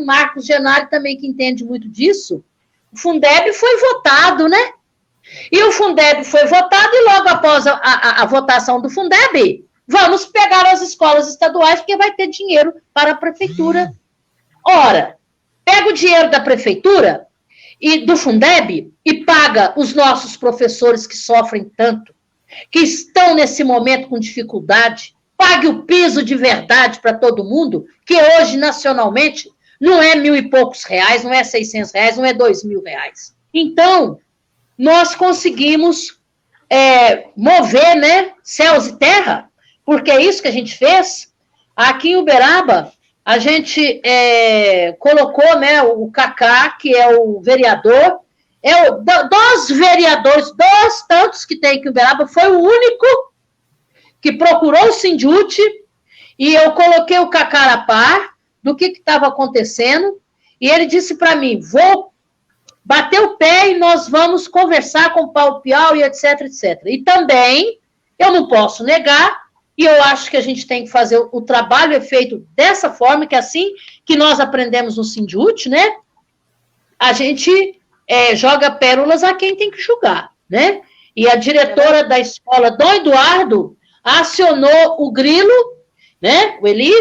Marcos Genari também, que entende muito disso, o Fundeb foi votado, né? E o Fundeb foi votado e logo após a votação do Fundeb, vamos pegar as escolas estaduais, porque vai ter dinheiro para a prefeitura. Ora, pega o dinheiro da prefeitura e do Fundeb e paga os nossos professores que sofrem tanto, que estão nesse momento com dificuldade, pague o piso de verdade para todo mundo, que hoje, nacionalmente, não é 1.000 e poucos reais, não é 600 reais, não é 2.000 reais. Então, nós conseguimos mover, né, céus e terra, porque é isso que a gente fez. Aqui em Uberaba, a gente colocou, né, o Cacá, que é o vereador, dos vereadores, dos tantos que tem aqui em Uberaba, foi o único que procurou o Sindute, e eu coloquei o Cacá a par do que estava acontecendo, e ele disse para mim, vou bater o pé e nós vamos conversar com o Paulo Piau e etc, etc. E também, eu não posso negar, e eu acho que a gente tem que fazer o trabalho feito dessa forma, que assim que nós aprendemos no Sindute, né, a gente joga pérolas a quem tem que julgar, né? E a diretora da escola, Dom Eduardo, acionou o Grilo, né, o Eli,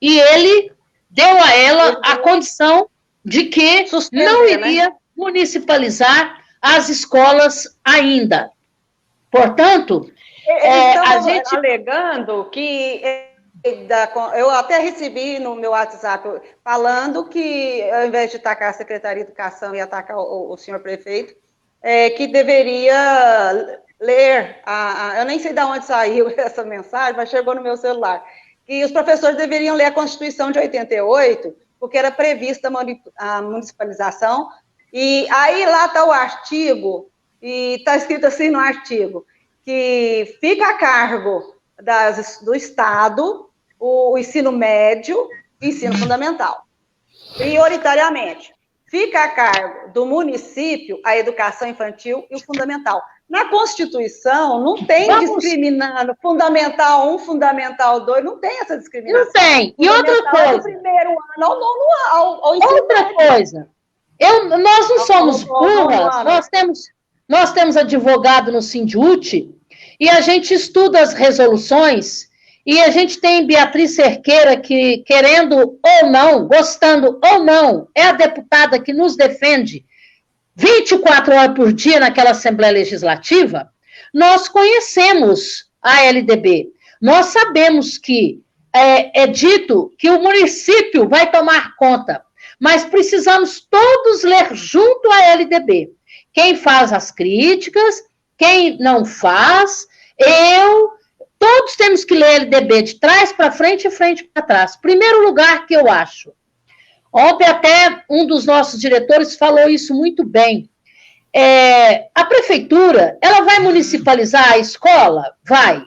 e ele deu a ela a condição de que não iria municipalizar as escolas ainda. Portanto, a gente alegando que eu até recebi no meu WhatsApp falando que, ao invés de atacar a Secretaria de Educação e atacar o senhor prefeito, que deveria ler, eu nem sei de onde saiu essa mensagem, mas chegou no meu celular, que os professores deveriam ler a Constituição de 88, porque era prevista a municipalização, e aí lá está o artigo, e está escrito assim no artigo, que fica a cargo do Estado o ensino médio e ensino fundamental, prioritariamente. Fica a cargo do município a educação infantil e o fundamental. Na Constituição, não tem discriminando Fundamental 1, Fundamental 2, não tem essa discriminação. Não tem. E outra coisa. Do primeiro ano ao nono ano. Outra coisa. Nós não somos burras, nós temos advogado no Sindiúti, e a gente estuda as resoluções, e a gente tem Beatriz Cerqueira, que, querendo ou não, gostando ou não, é a deputada que nos defende 24 horas por dia naquela Assembleia Legislativa. Nós conhecemos a LDB, nós sabemos que é dito que o município vai tomar conta, mas precisamos todos ler junto à LDB. Quem faz as críticas, quem não faz, todos temos que ler a LDB de trás para frente e frente para trás. Primeiro lugar que eu acho, ontem até um dos nossos diretores falou isso muito bem, a prefeitura, ela vai municipalizar a escola? Vai.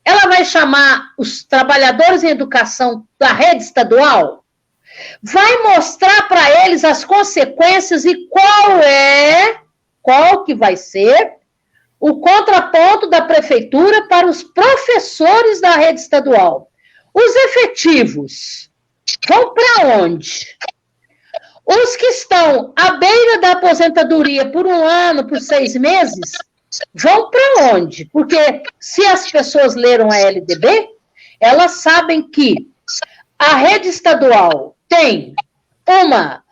Ela vai chamar os trabalhadores em educação da rede estadual? Vai mostrar para eles as consequências e qual que vai ser o contraponto da prefeitura para os professores da rede estadual. Os efetivos vão para onde? Os que estão à beira da aposentadoria por 1 ano, por 6 meses, vão para onde? Porque se as pessoas leram a LDB, elas sabem que a rede estadual tem uma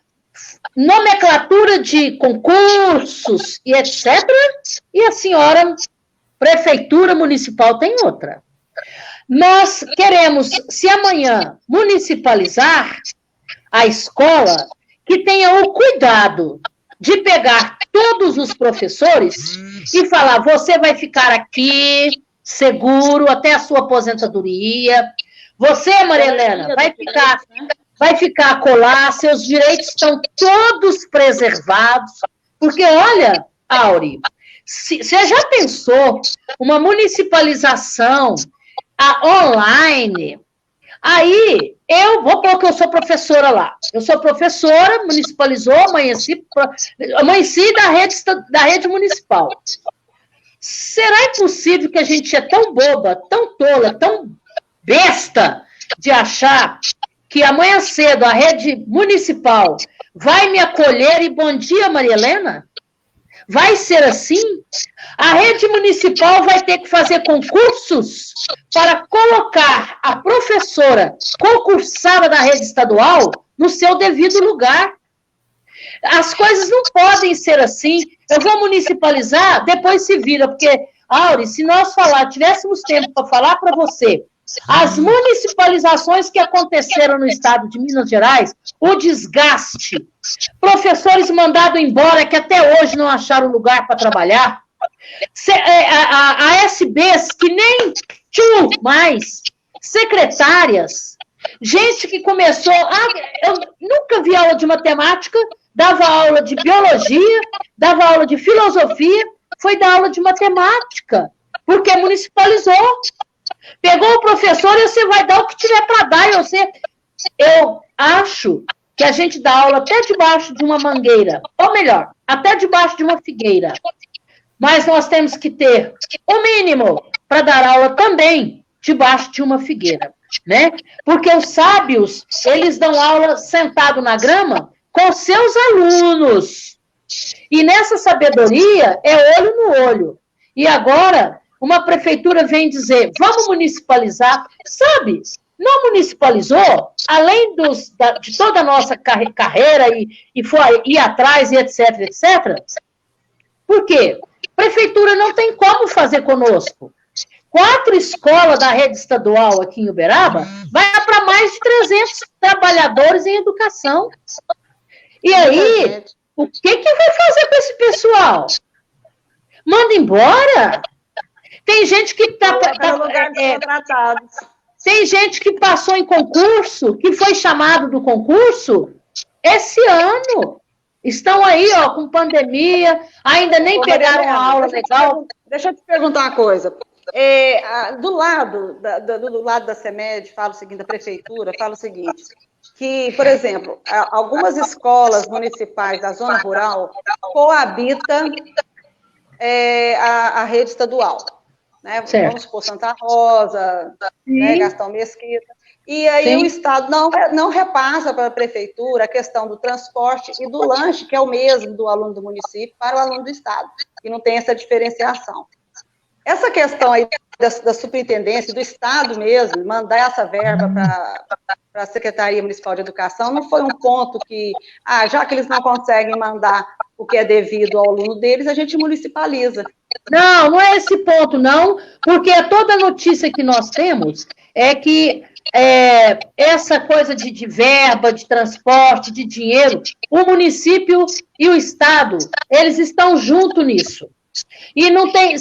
nomenclatura de concursos e etc., e a senhora prefeitura municipal tem outra. Nós queremos, se amanhã municipalizar a escola, que tenha o cuidado de pegar todos os professores e falar, você vai ficar aqui seguro até a sua aposentadoria, você, Maria Helena, vai ficar a colar, seus direitos estão todos preservados, porque, olha, Auri, você já pensou uma municipalização online? Aí, eu vou pôr que eu sou professora lá. Eu sou professora, municipalizou, amanheci da rede municipal. Será impossível que a gente é tão boba, tão tola, tão besta de achar que amanhã cedo a rede municipal vai me acolher e bom dia, Maria Helena? Vai ser assim? A rede municipal vai ter que fazer concursos para colocar a professora concursada da rede estadual no seu devido lugar. As coisas não podem ser assim. Eu vou municipalizar, depois se vira, porque, Auri, se nós tivéssemos tempo para falar para você, as municipalizações que aconteceram no estado de Minas Gerais, o desgaste, professores mandados embora que até hoje não acharam lugar para trabalhar, ASBs que nem mais, secretárias, gente que começou, eu nunca vi aula de matemática, dava aula de biologia, dava aula de filosofia, foi dar aula de matemática, porque municipalizou. Pegou o professor e você vai dar o que tiver para dar. Eu acho que a gente dá aula até debaixo de uma mangueira, ou melhor, até debaixo de uma figueira. Mas nós temos que ter o mínimo para dar aula também debaixo de uma figueira, né? Porque os sábios, eles dão aula sentado na grama com seus alunos. E nessa sabedoria é olho no olho. E agora uma prefeitura vem dizer, vamos municipalizar, sabe? Não municipalizou, além de toda a nossa carreira e foi ir atrás e etc, etc. Por quê? Prefeitura não tem como fazer conosco. 4 escolas da rede estadual aqui em Uberaba vai para mais de 300 trabalhadores em educação. E aí, o que vai fazer com esse pessoal? Manda embora? Tem gente que tem gente que passou em concurso, que foi chamado do concurso esse ano. Estão aí, com pandemia, ainda nem pegaram a aula legal. Deixa eu te perguntar uma coisa. Do lado da CEMED, fala o seguinte, da prefeitura, fala o seguinte, que, por exemplo, algumas escolas municipais da zona rural coabitam a rede estadual. Né? Vamos supor Santa Rosa, né, Gastão Mesquita. E aí Sim. o Estado não repassa para a prefeitura a questão do transporte e do lanche, que é o mesmo do aluno do município para o aluno do Estado, e não tem essa diferenciação. Essa questão aí da superintendência, do Estado mesmo, mandar essa verba para a Secretaria Municipal de Educação, não foi um ponto que, já que eles não conseguem mandar o que é devido ao aluno deles, a gente municipaliza. Não é esse ponto, não, porque toda notícia que nós temos é que essa coisa de verba, de transporte, de dinheiro, o município e o Estado, eles estão juntos nisso. E não tem,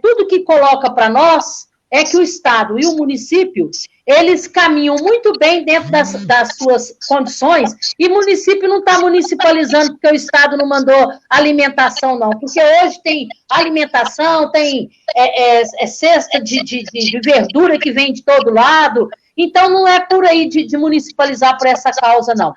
tudo que coloca para nós é que o Estado e o município, eles caminham muito bem dentro das suas condições, e o município não está municipalizando porque o Estado não mandou alimentação, não, porque hoje tem alimentação, tem cesta de verdura que vem de todo lado, então não é por aí de municipalizar por essa causa, não.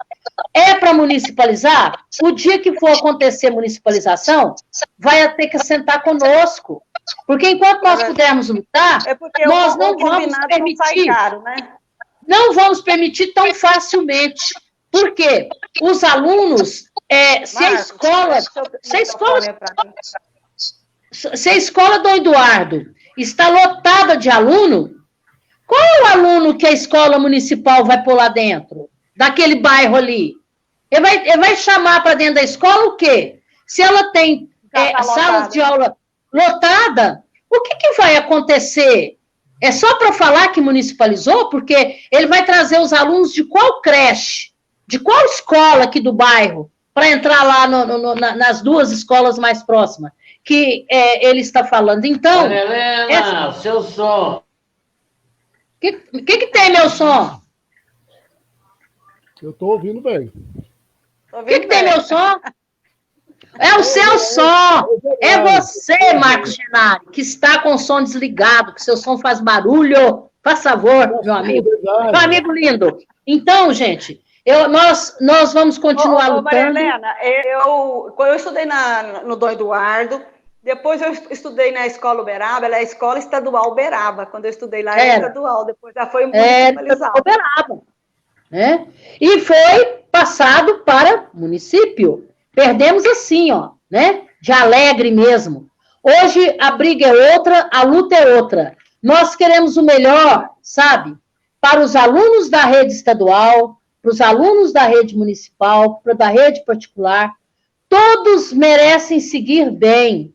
É para municipalizar? O dia que for acontecer municipalização, vai ter que sentar conosco. Porque enquanto nós pudermos lutar, nós não vamos permitir. Caro, né? Não vamos permitir tão facilmente. Por quê? Os alunos, se a escola do Eduardo está lotada de aluno, qual é o aluno que a escola municipal vai pôr lá dentro? Daquele bairro ali? Ele vai chamar para dentro da escola o quê? Se ela tem salas de aula lotada, o que vai acontecer? É só para falar que municipalizou? Porque ele vai trazer os alunos de qual creche, de qual escola aqui do bairro, para entrar lá nas duas escolas mais próximas, que ele está falando. Então... Helena, seu som. O que tem, meu som? Eu estou ouvindo bem. O que tem, meu som? É o seu som. É você, Marcos Genari, que está com o som desligado, que seu som faz barulho. Faz favor, meu amigo. Meu amigo lindo. Então, gente, nós vamos continuar lutando. Maria Helena, eu estudei no Dom Eduardo, depois eu estudei na Escola Uberaba, ela é a Escola Estadual Uberaba. Quando eu estudei lá, era estadual, depois já foi municipalizado. Uberaba. E foi passado para município. Perdemos assim, de alegre mesmo. Hoje a briga é outra, a luta é outra. Nós queremos o melhor, sabe? Para os alunos da rede estadual, para os alunos da rede municipal, para da rede particular. Todos merecem seguir bem.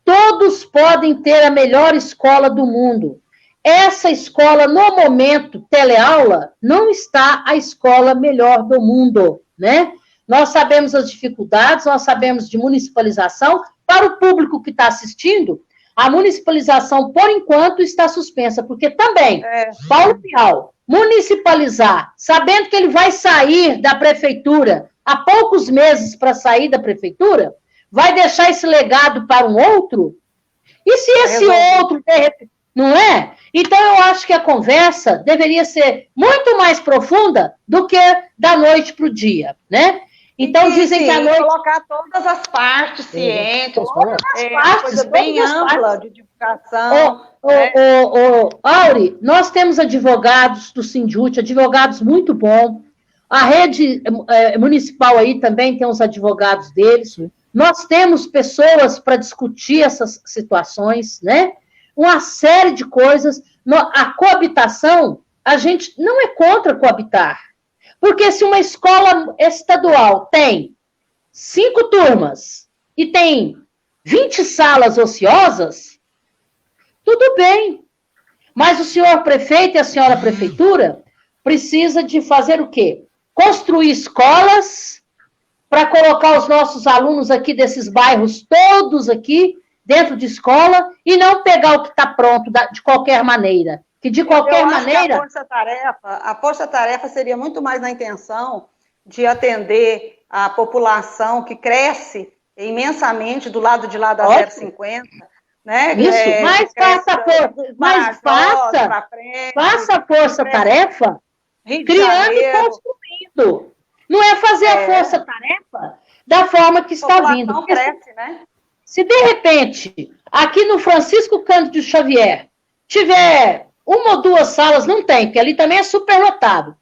Todos podem ter a melhor escola do mundo. Essa escola, no momento, teleaula, não está a escola melhor do mundo, né? Nós sabemos as dificuldades, nós sabemos de municipalização. Para o público que está assistindo, a municipalização, por enquanto, está suspensa, porque também, Paulo Pial, municipalizar, sabendo que ele vai sair da prefeitura, há poucos meses para sair da prefeitura, vai deixar esse legado para um outro? E se esse outro, de repente, não é? Então, eu acho que a conversa deveria ser muito mais profunda do que da noite para o dia, né? Então, dizem que a noite... colocar todas as partes cientes, coisa bem ampla de divulgação. Auri, nós temos advogados do Sindjut, advogados muito bons. A rede municipal aí também tem os advogados deles. Nós temos pessoas para discutir essas situações, né? Uma série de coisas. A coabitação, a gente não é contra coabitar. Porque se uma escola estadual tem 5 turmas e tem 20 salas ociosas, tudo bem. Mas o senhor prefeito e a senhora prefeitura precisa de fazer o quê? Construir escolas para colocar os nossos alunos aqui desses bairros todos aqui dentro de escola e não pegar o que está pronto de qualquer maneira. Que de qualquer maneira... A força-tarefa seria muito mais na intenção de atender a população que cresce imensamente do lado de lá da 050, né? Isso, mas faça a força-tarefa criando e construindo. Não é fazer a força-tarefa da forma que está vindo. Cresce, né? Se de repente, aqui no Francisco Cândido Xavier, tiver uma ou duas salas não tem, porque ali também é superlotado.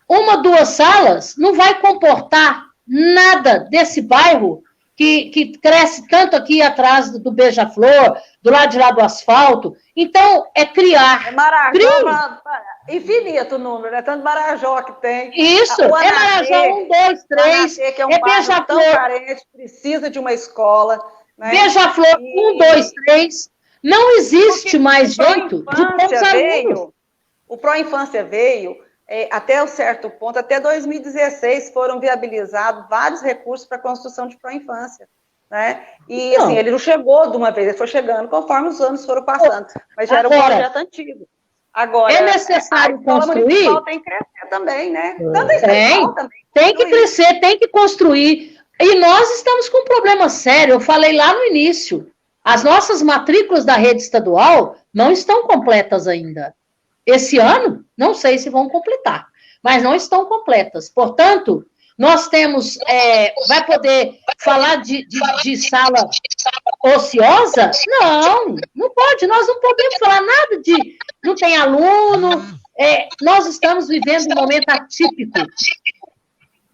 Uma ou duas salas não vai comportar nada desse bairro que cresce tanto aqui atrás do Beija-Flor, do lado de lá do asfalto. Então, é criar. É Marajó, infinito o número, né? Tanto Marajó que tem. Isso, é Marajó 1, 2, 3, que é um é bairro tão Beija-Flor. carente, precisa de uma escola. Né? Beija-Flor 1, 2, 3. Não existe mais jeito de ter os alunos. O Pró-Infância veio, até um certo ponto, até 2016 foram viabilizados vários recursos para a construção de Pró-Infância. Né? E assim, ele não chegou de uma vez, ele foi chegando conforme os anos foram passando, mas já era um projeto antigo. Agora, é necessário construir? Tem que crescer também, né? Tem que crescer, tem que construir. E nós estamos com um problema sério, eu falei lá no início. As nossas matrículas da rede estadual não estão completas ainda. Esse ano, não sei se vão completar, mas não estão completas. Portanto, nós temos... vai poder falar de sala ociosa? Não pode. Nós não podemos falar nada de... Não tem aluno. Nós estamos vivendo um momento atípico.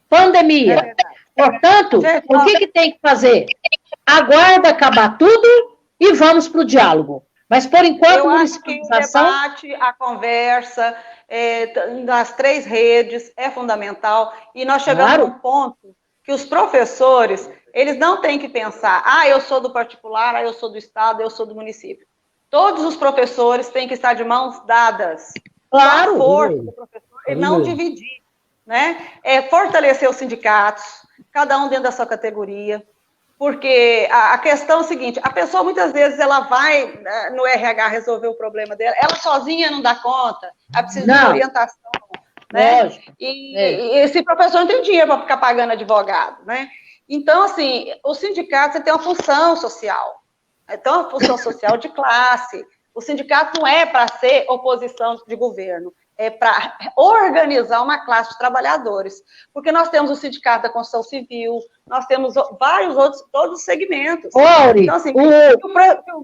Pandemia. Portanto, o que tem que fazer? Aguarda acabar tudo e vamos para o diálogo. Mas, por enquanto, eu acho que o debate, a conversa nas 3 redes é fundamental. E nós chegamos a um ponto que os professores, eles não têm que pensar, eu sou do particular, eu sou do Estado, eu sou do município. Todos os professores têm que estar de mãos dadas. Claro. A força do professor e não dividir. Né? Fortalecer os sindicatos, cada um dentro da sua categoria. Porque a questão é a seguinte, a pessoa muitas vezes ela vai no RH resolver o problema dela, ela sozinha não dá conta, ela precisa de orientação, né? E esse professor não tem dinheiro para ficar pagando advogado, né? Então, assim, o sindicato tem uma função social, então uma função social de classe. O sindicato não é para ser oposição de governo, é para organizar uma classe de trabalhadores, porque nós temos o sindicato da construção civil, nós temos vários outros, todos os segmentos. Então, assim,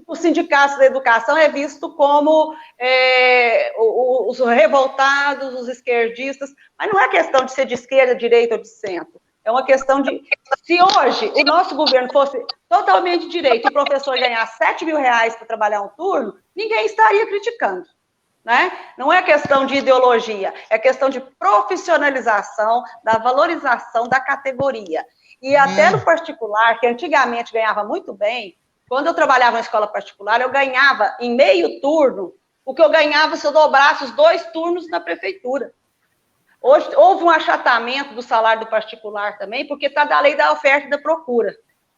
o sindicato da educação é visto como os revoltados, os esquerdistas, mas não é questão de ser de esquerda, direita ou de centro, é uma questão de, se hoje o nosso governo fosse totalmente de direita e o professor ganhar R$7.000 para trabalhar um turno, ninguém estaria criticando. Né? Não é questão de ideologia, é questão de profissionalização, da valorização da categoria. E até no particular, que antigamente ganhava muito bem, quando eu trabalhava em escola particular, eu ganhava em meio turno o que eu ganhava se eu dobrasse os 2 turnos na prefeitura. Hoje houve um achatamento do salário do particular também, porque está da lei da oferta e da procura.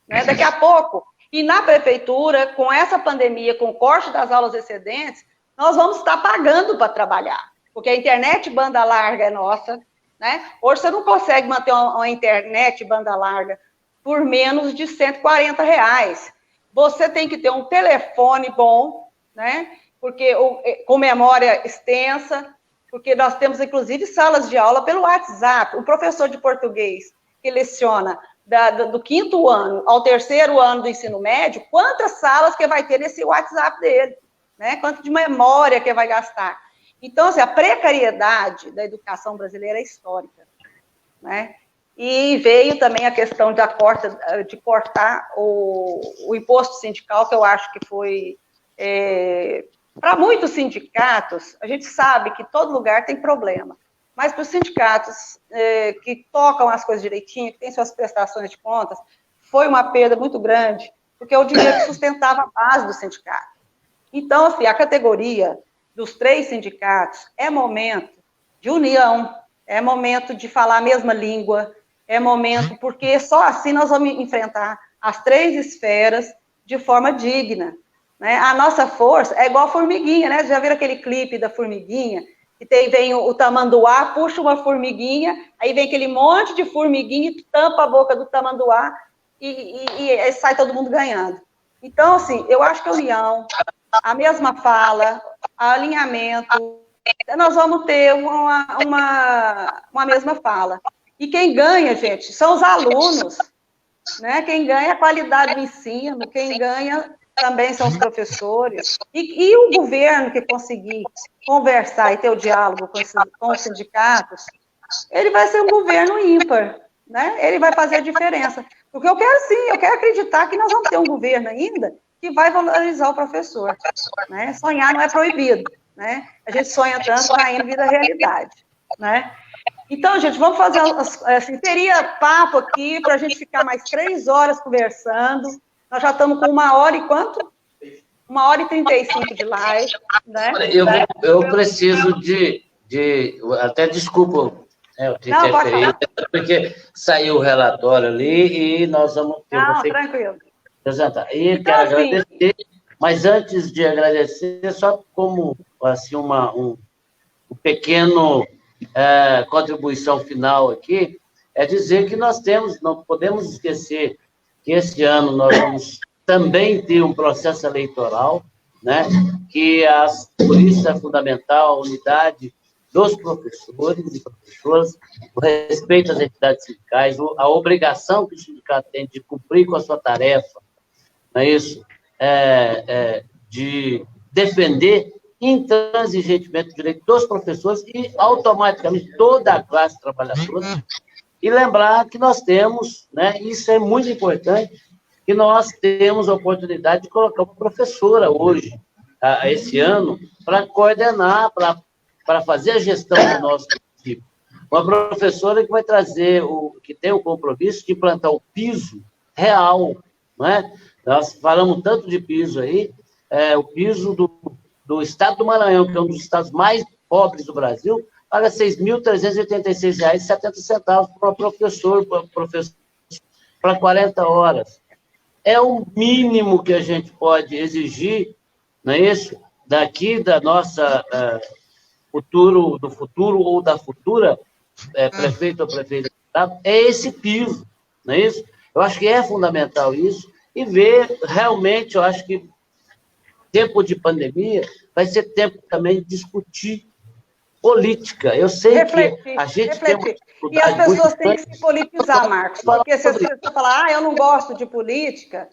Né? Daqui a pouco, e na prefeitura, com essa pandemia, com o corte das aulas excedentes, nós vamos estar pagando para trabalhar, porque a internet banda larga é nossa, né? Hoje você não consegue manter uma internet banda larga por menos de R$140. Você tem que ter um telefone bom, né? Porque com memória extensa, porque nós temos, inclusive, salas de aula pelo WhatsApp. O professor de português que leciona do 5º ano ao 3º ano do ensino médio, quantas salas que vai ter nesse WhatsApp dele? Né? Quanto de memória que vai gastar. Então, assim, a precariedade da educação brasileira é histórica. Né? E veio também a questão de cortar o imposto sindical, que eu acho que foi... para muitos sindicatos, a gente sabe que todo lugar tem problema, mas para os sindicatos que tocam as coisas direitinho, que têm suas prestações de contas, foi uma perda muito grande, porque é o dinheiro que sustentava a base do sindicato. Então, assim, a categoria dos 3 sindicatos é momento de união, é momento de falar a mesma língua, é momento, porque só assim nós vamos enfrentar as 3 esferas de forma digna. Né? A nossa força é igual a formiguinha, né? Já viram aquele clipe da formiguinha? Que vem o tamanduá, puxa uma formiguinha, aí vem aquele monte de formiguinha e tampa a boca do tamanduá e sai todo mundo ganhando. Então, assim, eu acho que a união, a mesma fala, alinhamento, nós vamos ter uma mesma fala. E quem ganha, gente, são os alunos, né? Quem ganha é a qualidade do ensino, quem ganha também são os professores, e o governo que conseguir conversar e ter o diálogo com os sindicatos, ele vai ser um governo ímpar, né? Ele vai fazer a diferença. Porque eu quero, sim, eu quero acreditar que nós vamos ter um governo ainda que vai valorizar o professor, né? Sonhar não é proibido, né? A gente sonha tanto, vai indo vida realidade, né? Então, gente, vamos fazer, assim, teria papo aqui para a gente ficar mais 3 horas conversando. Nós já estamos com 1h e quanto? 1h35 de live, né? Eu preciso até desculpa, eu te interferir, porque saiu o relatório ali e nós vamos ter... Não, tranquilo. Apresentar. E então, quero assim, agradecer, mas antes de agradecer, só como assim, um pequeno contribuição final aqui, é dizer que nós não podemos esquecer que esse ano nós vamos também ter um processo eleitoral, né, que por isso é fundamental a unidade dos professores e professoras, o respeito às entidades sindicais, a obrigação que o sindicato tem de cumprir com a sua tarefa, não é isso? De defender intransigentemente o direito dos professores e, automaticamente, toda a classe trabalhadora. E lembrar que nós temos, né, isso é muito importante, que nós temos a oportunidade de colocar uma professora hoje, esse ano, para coordenar, para fazer a gestão do nosso município. Uma professora que vai trazer, que tem o compromisso de implantar o piso real, não é? Nós falamos tanto de piso aí, o piso do estado do Maranhão, que é um dos estados mais pobres do Brasil, paga R$ 6.386,70 para professor para 40 horas. É o mínimo que a gente pode exigir, não é isso? Daqui da nossa do futuro ou da futura prefeito ou prefeita do estado, é esse piso, não é isso? Eu acho que é fundamental isso, e ver realmente, eu acho que tempo de pandemia vai ser tempo também de discutir política. Eu sei refletir, que a gente tem uma dificuldade. E as pessoas têm grande. que se politizar, Marcos, porque se as pessoas falarem, eu não gosto de política,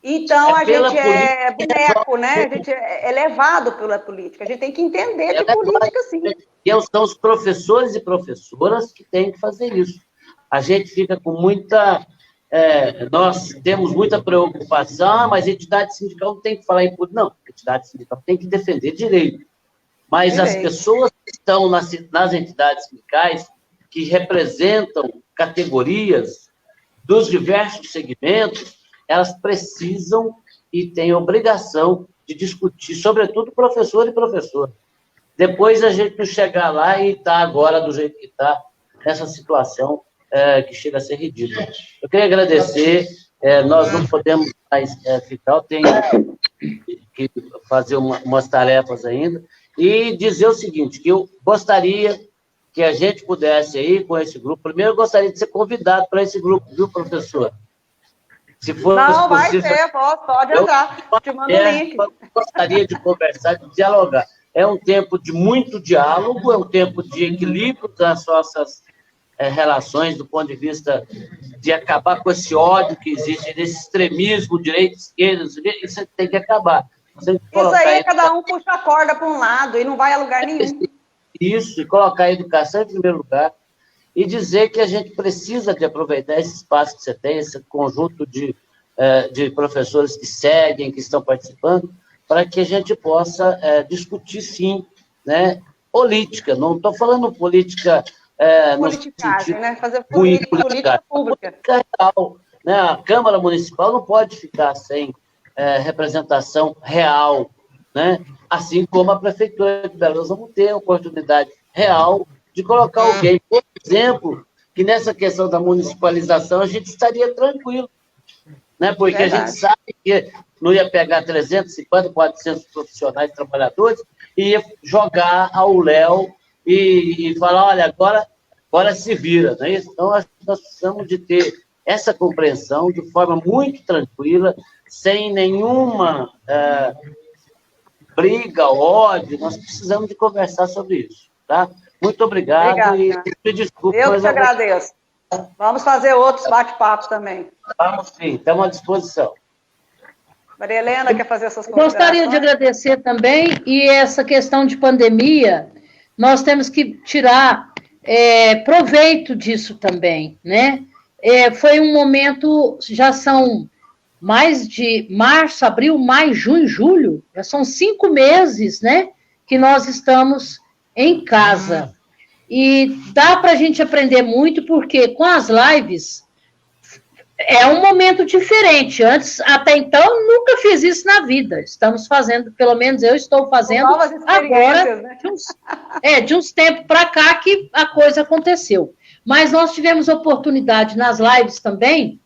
então a gente é boneco, né? A gente é levado pela política. A gente tem que entender de política, sim. E são os professores e professoras que têm que fazer isso. A gente fica com muita... nós temos muita preocupação, mas a entidade sindical não tem que falar em política. Não, a entidade sindical tem que defender direito. Mas as pessoas que estão nas entidades sindicais, que representam categorias dos diversos segmentos, elas precisam e têm obrigação de discutir, sobretudo professor e professora. Depois a gente não chegar lá e está agora do jeito que está, nessa situação que chega a ser ridícula. Eu queria agradecer, nós não podemos mais ficar, eu tenho que fazer umas tarefas ainda, e dizer o seguinte, que eu gostaria que a gente pudesse aí com esse grupo, primeiro eu gostaria de ser convidado para esse grupo, viu, professor? Se for não, possível, vai ser, pode entrar, te mando o link. Eu gostaria de conversar, de dialogar. É um tempo de muito diálogo, é um tempo de equilíbrio das nossas relações, do ponto de vista de acabar com esse ódio que existe, desse extremismo, direita, esquerda, isso tem que acabar. Isso aí, cada um puxa a corda para um lado e não vai a lugar nenhum. Isso, e colocar a educação em primeiro lugar, e dizer que a gente precisa de aproveitar esse espaço que você tem, esse conjunto de professores que seguem, que estão participando, para que a gente possa discutir, sim, né, política. Não estou falando política no sentido né? Fazer política pública. Real, né? A Câmara Municipal não pode ficar sem representação real, né? Assim como a Prefeitura de Belo Horizonte tem a oportunidade real de colocar alguém, por exemplo, que nessa questão da municipalização a gente estaria tranquilo, né? Porque a gente sabe que não ia pegar 350, 400 profissionais trabalhadores e ia jogar ao léu e falar, olha, agora se vira, não é isso? Então, nós precisamos de ter essa compreensão de forma muito tranquila, sem nenhuma briga, ódio, nós precisamos de conversar sobre isso, tá? Muito obrigado e desculpa. Eu que te agradeço. Vamos fazer outros bate-papos também. Vamos sim, estamos à disposição. Maria Helena quer fazer essas considerações? Gostaria de agradecer também, e essa questão de pandemia, nós temos que tirar proveito disso também, né? Foi um momento, já são mais de março, abril, maio, junho, julho, já são 5 meses, né, que nós estamos em casa. E dá para a gente aprender muito, porque com as lives é um momento diferente. Antes, até então, nunca fiz isso na vida. Estamos fazendo, pelo menos eu estou fazendo agora, né? de uns tempos para cá que a coisa aconteceu. Mas nós tivemos oportunidade nas lives também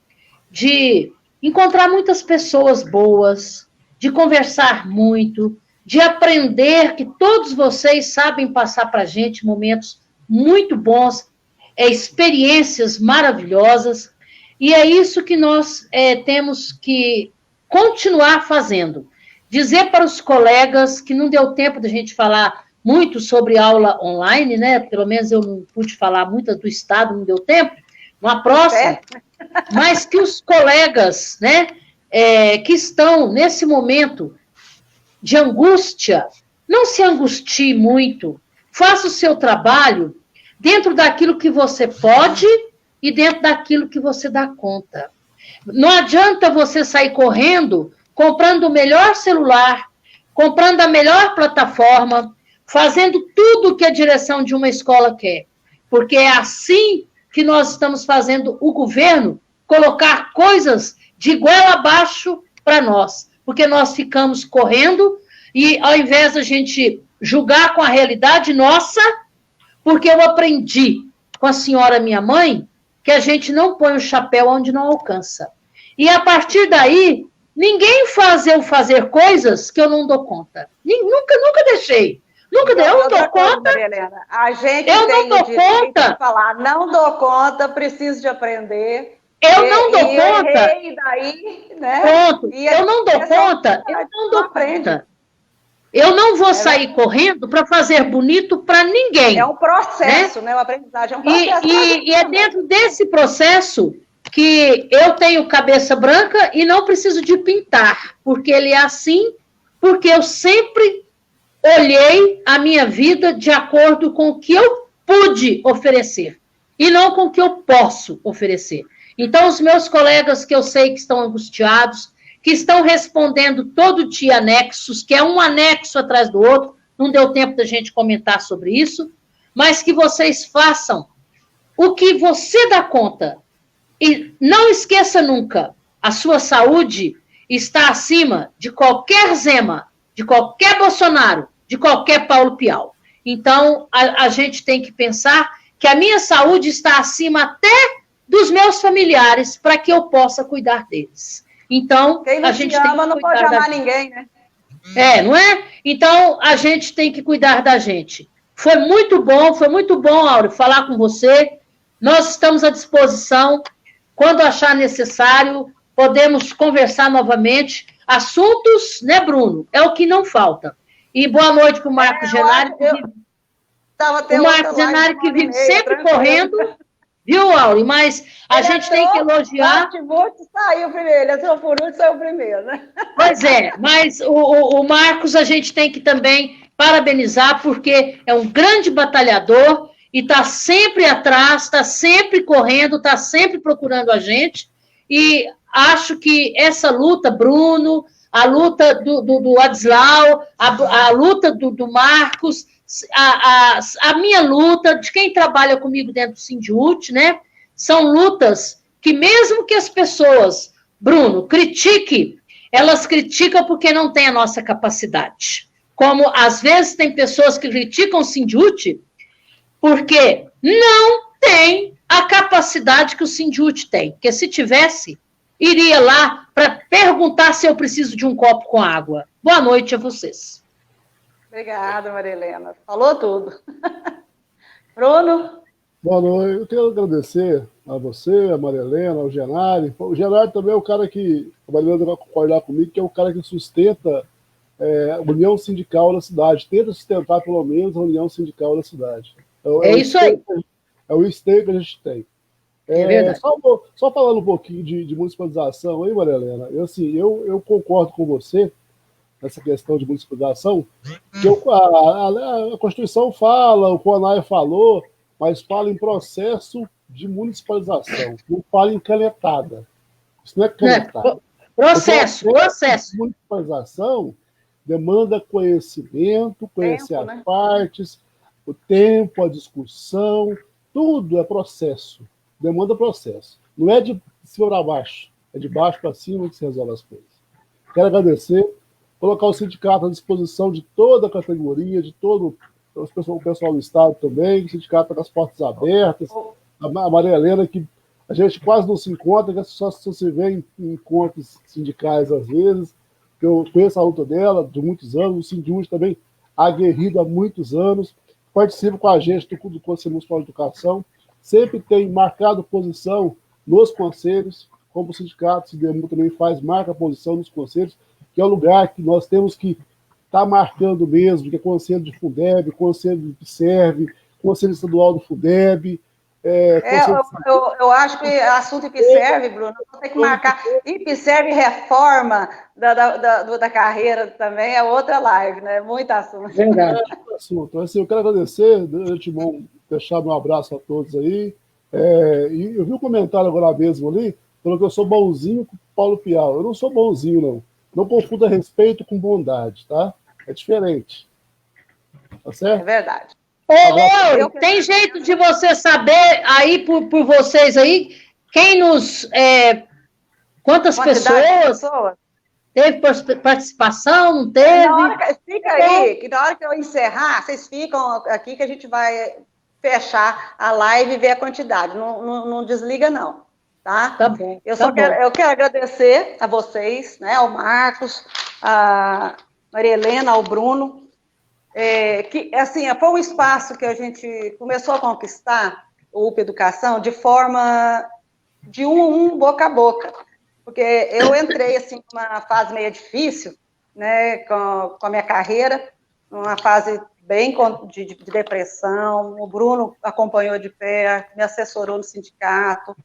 de encontrar muitas pessoas boas, de conversar muito, de aprender que todos vocês sabem passar para a gente momentos muito bons, experiências maravilhosas, e é isso que nós temos que continuar fazendo. Dizer para os colegas que não deu tempo de a gente falar muito sobre aula online, né? Pelo menos eu não pude falar muito do Estado, não deu tempo, uma próxima, mas que os colegas, né, que estão nesse momento de angústia, não se angustie muito, faça o seu trabalho dentro daquilo que você pode e dentro daquilo que você dá conta. Não adianta você sair correndo, comprando o melhor celular, comprando a melhor plataforma, fazendo tudo o que a direção de uma escola quer, porque é assim que nós estamos fazendo o governo colocar coisas de goela abaixo para nós, porque nós ficamos correndo e, ao invés da gente julgar com a realidade nossa, porque eu aprendi com a senhora minha mãe que a gente não põe o chapéu onde não alcança. E, a partir daí, ninguém faz eu fazer coisas que eu não dou conta. Nunca deixei. Nunca deu, eu não dou conta. A gente eu tem não dou conta. De falar, não dou conta, preciso de aprender. Eu não dou conta. E daí, né? Pronto. Eu não dou conta. Eu não dou conta. Eu não vou sair correndo para fazer bonito para ninguém. É um processo, né? O aprendizagem é um processo. E é dentro desse processo que eu tenho cabeça branca e não preciso de pintar, porque ele é assim, porque eu sempre olhei a minha vida de acordo com o que eu pude oferecer e não com o que eu posso oferecer. Então, os meus colegas que eu sei que estão angustiados, que estão respondendo todo dia anexos, que é um anexo atrás do outro, não deu tempo da gente comentar sobre isso, mas que vocês façam o que você dá conta. E não esqueça nunca, a sua saúde está acima de qualquer Zema, de qualquer Bolsonaro, de qualquer Paulo Pial. Então, a gente tem que pensar que a minha saúde está acima até dos meus familiares, para que eu possa cuidar deles. Então, quem não a gente ama, tem que não pode amar ninguém, né? Não é? Então, a gente tem que cuidar da gente. Foi muito bom, Áureo, falar com você. Nós estamos à disposição. Quando achar necessário, podemos conversar novamente. Assuntos, né, Bruno? É o que não falta. E boa noite para o Marcos Genari. O Marcos Genari que vive sempre correndo, viu, Áureo? Mas a gente tem que elogiar. Saiu primeiro, ele por último, saiu primeiro, né? Pois é, mas o Marcos a gente tem que também parabenizar, porque é um grande batalhador e está sempre atrás, está sempre correndo, está sempre procurando a gente. E acho que essa luta, Bruno, a luta do Adislau, a luta do Marcos, a minha luta, de quem trabalha comigo dentro do Sindiúte, né? São lutas que, mesmo que as pessoas, Bruno, critiquem, elas criticam porque não têm a nossa capacidade. Como, às vezes, tem pessoas que criticam o Sindiúte porque não tem a capacidade que o Sindiúte tem. Porque se tivesse, iria lá para perguntar se eu preciso de um copo com água. Boa noite a vocês. Obrigada, Maria Helena. Falou tudo. Bruno? Boa noite. Eu quero agradecer a você, a Maria Helena, ao Genari. O Genari também é o cara que, a Maria Helena vai concordar comigo, que é o cara que sustenta a União Sindical da cidade. Tenta sustentar, pelo menos, a União Sindical da cidade. É isso aí. É o esteio que a gente tem. É verdade. Só falando um pouquinho de municipalização aí, Maria Helena, eu concordo com você nessa questão de municipalização, que a Constituição fala, o CONAI falou, mas fala em processo de municipalização, não fala em canetada. Isso não é canetada. Processo. Municipalização demanda conhecimento, conhecer as partes, o tempo, a discussão, tudo é processo. Demanda processo. Não é de cima para baixo, é de baixo para cima que se resolve as coisas. Quero agradecer, colocar o sindicato à disposição de toda a categoria, de todo o pessoal do Estado também, o sindicato está com as portas abertas, a Maria Helena, que a gente quase não se encontra, que só se vê em encontros sindicais às vezes, que eu conheço a luta dela de muitos anos, o Sindiúde também aguerrido há muitos anos, participa com a gente do Conselho Municipal de Educação, sempre tem marcado posição nos conselhos, como o sindicato, o CIDEMU também marca posição nos conselhos, que é o lugar que nós temos que estar marcando mesmo, que é conselho de Fundeb, conselho do IPSERV, conselho estadual do Fundeb. Eu acho que assunto IPSERV, Bruno, tem que marcar. IPSERV reforma da carreira também é outra live, né? Muito assunto. Verdade. Então, assim, eu quero agradecer, de antemão, deixar meu abraço a todos aí. E eu vi um comentário agora mesmo ali, falou que eu sou bonzinho com o Paulo Piau. Eu não sou bonzinho, não. Não confunda respeito com bondade, tá? É diferente. Tá certo? É verdade. Tem jeito de você saber aí por vocês aí quem quantas pessoas teve participação, não teve? Fica aí, que na hora que eu encerrar, vocês ficam aqui que a gente vai fechar a live e ver a quantidade. Não desliga, não. Tá? Tá bom. Eu quero agradecer a vocês, né, ao Marcos, a Maria Helena, ao Bruno, que assim, foi um espaço que a gente começou a conquistar, o UP Educação, de forma de boca a boca, porque eu entrei assim numa fase meio difícil, né, com a minha carreira, numa fase bem de depressão. O Bruno acompanhou de perto, me assessorou no sindicato.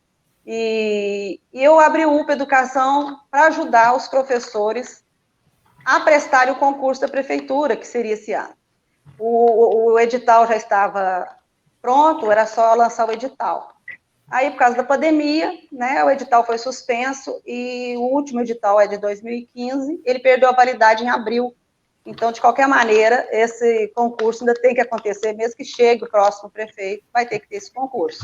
E eu abri o UP Educação para ajudar os professores a prestarem o concurso da prefeitura, que seria esse ano. O edital já estava pronto, era só lançar o edital. Aí, por causa da pandemia, né, o edital foi suspenso, e o último edital é de 2015, ele perdeu a validade em abril. Então, de qualquer maneira, esse concurso ainda tem que acontecer, mesmo que chegue o próximo prefeito, vai ter que ter esse concurso.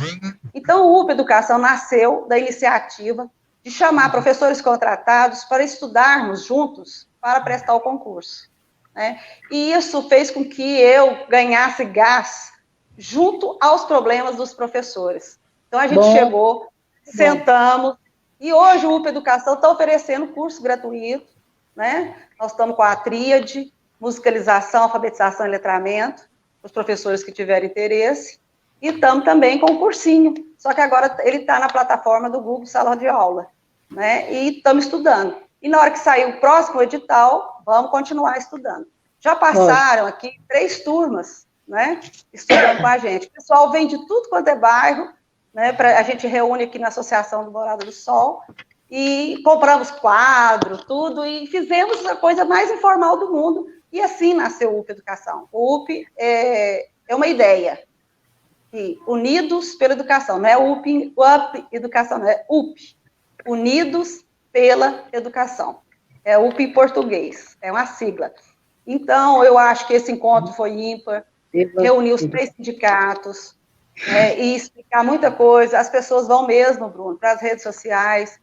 Então, o UP Educação nasceu da iniciativa de chamar professores contratados para estudarmos juntos para prestar o concurso, né? E isso fez com que eu ganhasse gás junto aos problemas dos professores. Então, a gente chegou, sentamos, e hoje o UP Educação está oferecendo curso gratuito, né? Nós estamos com a tríade, musicalização, alfabetização e letramento, os professores que tiverem interesse, e estamos também com o cursinho, só que agora ele está na plataforma do Google Sala de Aula, né? E estamos estudando. E na hora que sair o próximo edital, vamos continuar estudando. Já passaram aqui 3 turmas, né? Estudando com a gente. O pessoal vem de tudo quanto é bairro, né? A gente reúne aqui na Associação do Morada do Sol, e compramos quadro, tudo, e fizemos a coisa mais informal do mundo, e assim nasceu o UP Educação. O UP é uma ideia, e Unidos pela Educação, não é UP Educação, não é UP, Unidos pela Educação, é UP em português, é uma sigla. Então, eu acho que esse encontro foi ímpar, reuniu os 3 sindicatos, e explicar muita coisa. As pessoas vão mesmo, Bruno, para as redes sociais.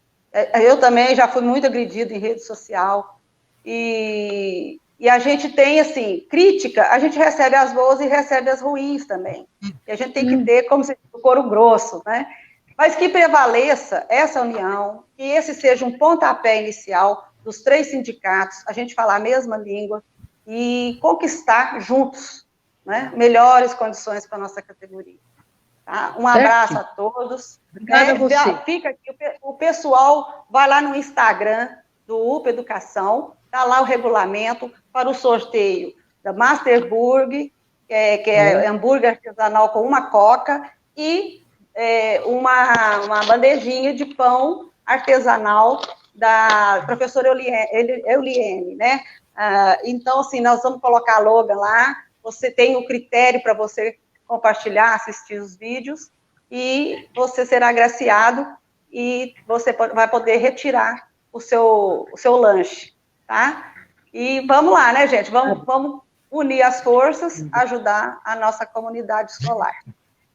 Eu também já fui muito agredido em rede social, e a gente tem, assim, crítica, a gente recebe as boas e recebe as ruins também, e a gente tem que ter, como se diz, o couro grosso, né? Mas que prevaleça essa união, que esse seja um pontapé inicial dos 3 sindicatos, a gente falar a mesma língua e conquistar juntos, né, melhores condições para a nossa categoria. Tá? Um abraço a todos. Obrigada a você. Fica aqui, o pessoal vai lá no Instagram do UP Educação, está lá o regulamento para o sorteio da Masterburg, que é hambúrguer artesanal com uma coca, e uma bandejinha de pão artesanal da professora Euliene, né? Então, assim, nós vamos colocar a logo lá, você tem o critério para você compartilhar, assistir os vídeos, e você será agraciado e você vai poder retirar o seu lanche, tá? E vamos lá, né, gente? Vamos unir as forças, ajudar a nossa comunidade escolar.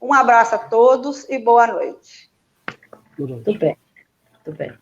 Um abraço a todos e boa noite. Tudo bem.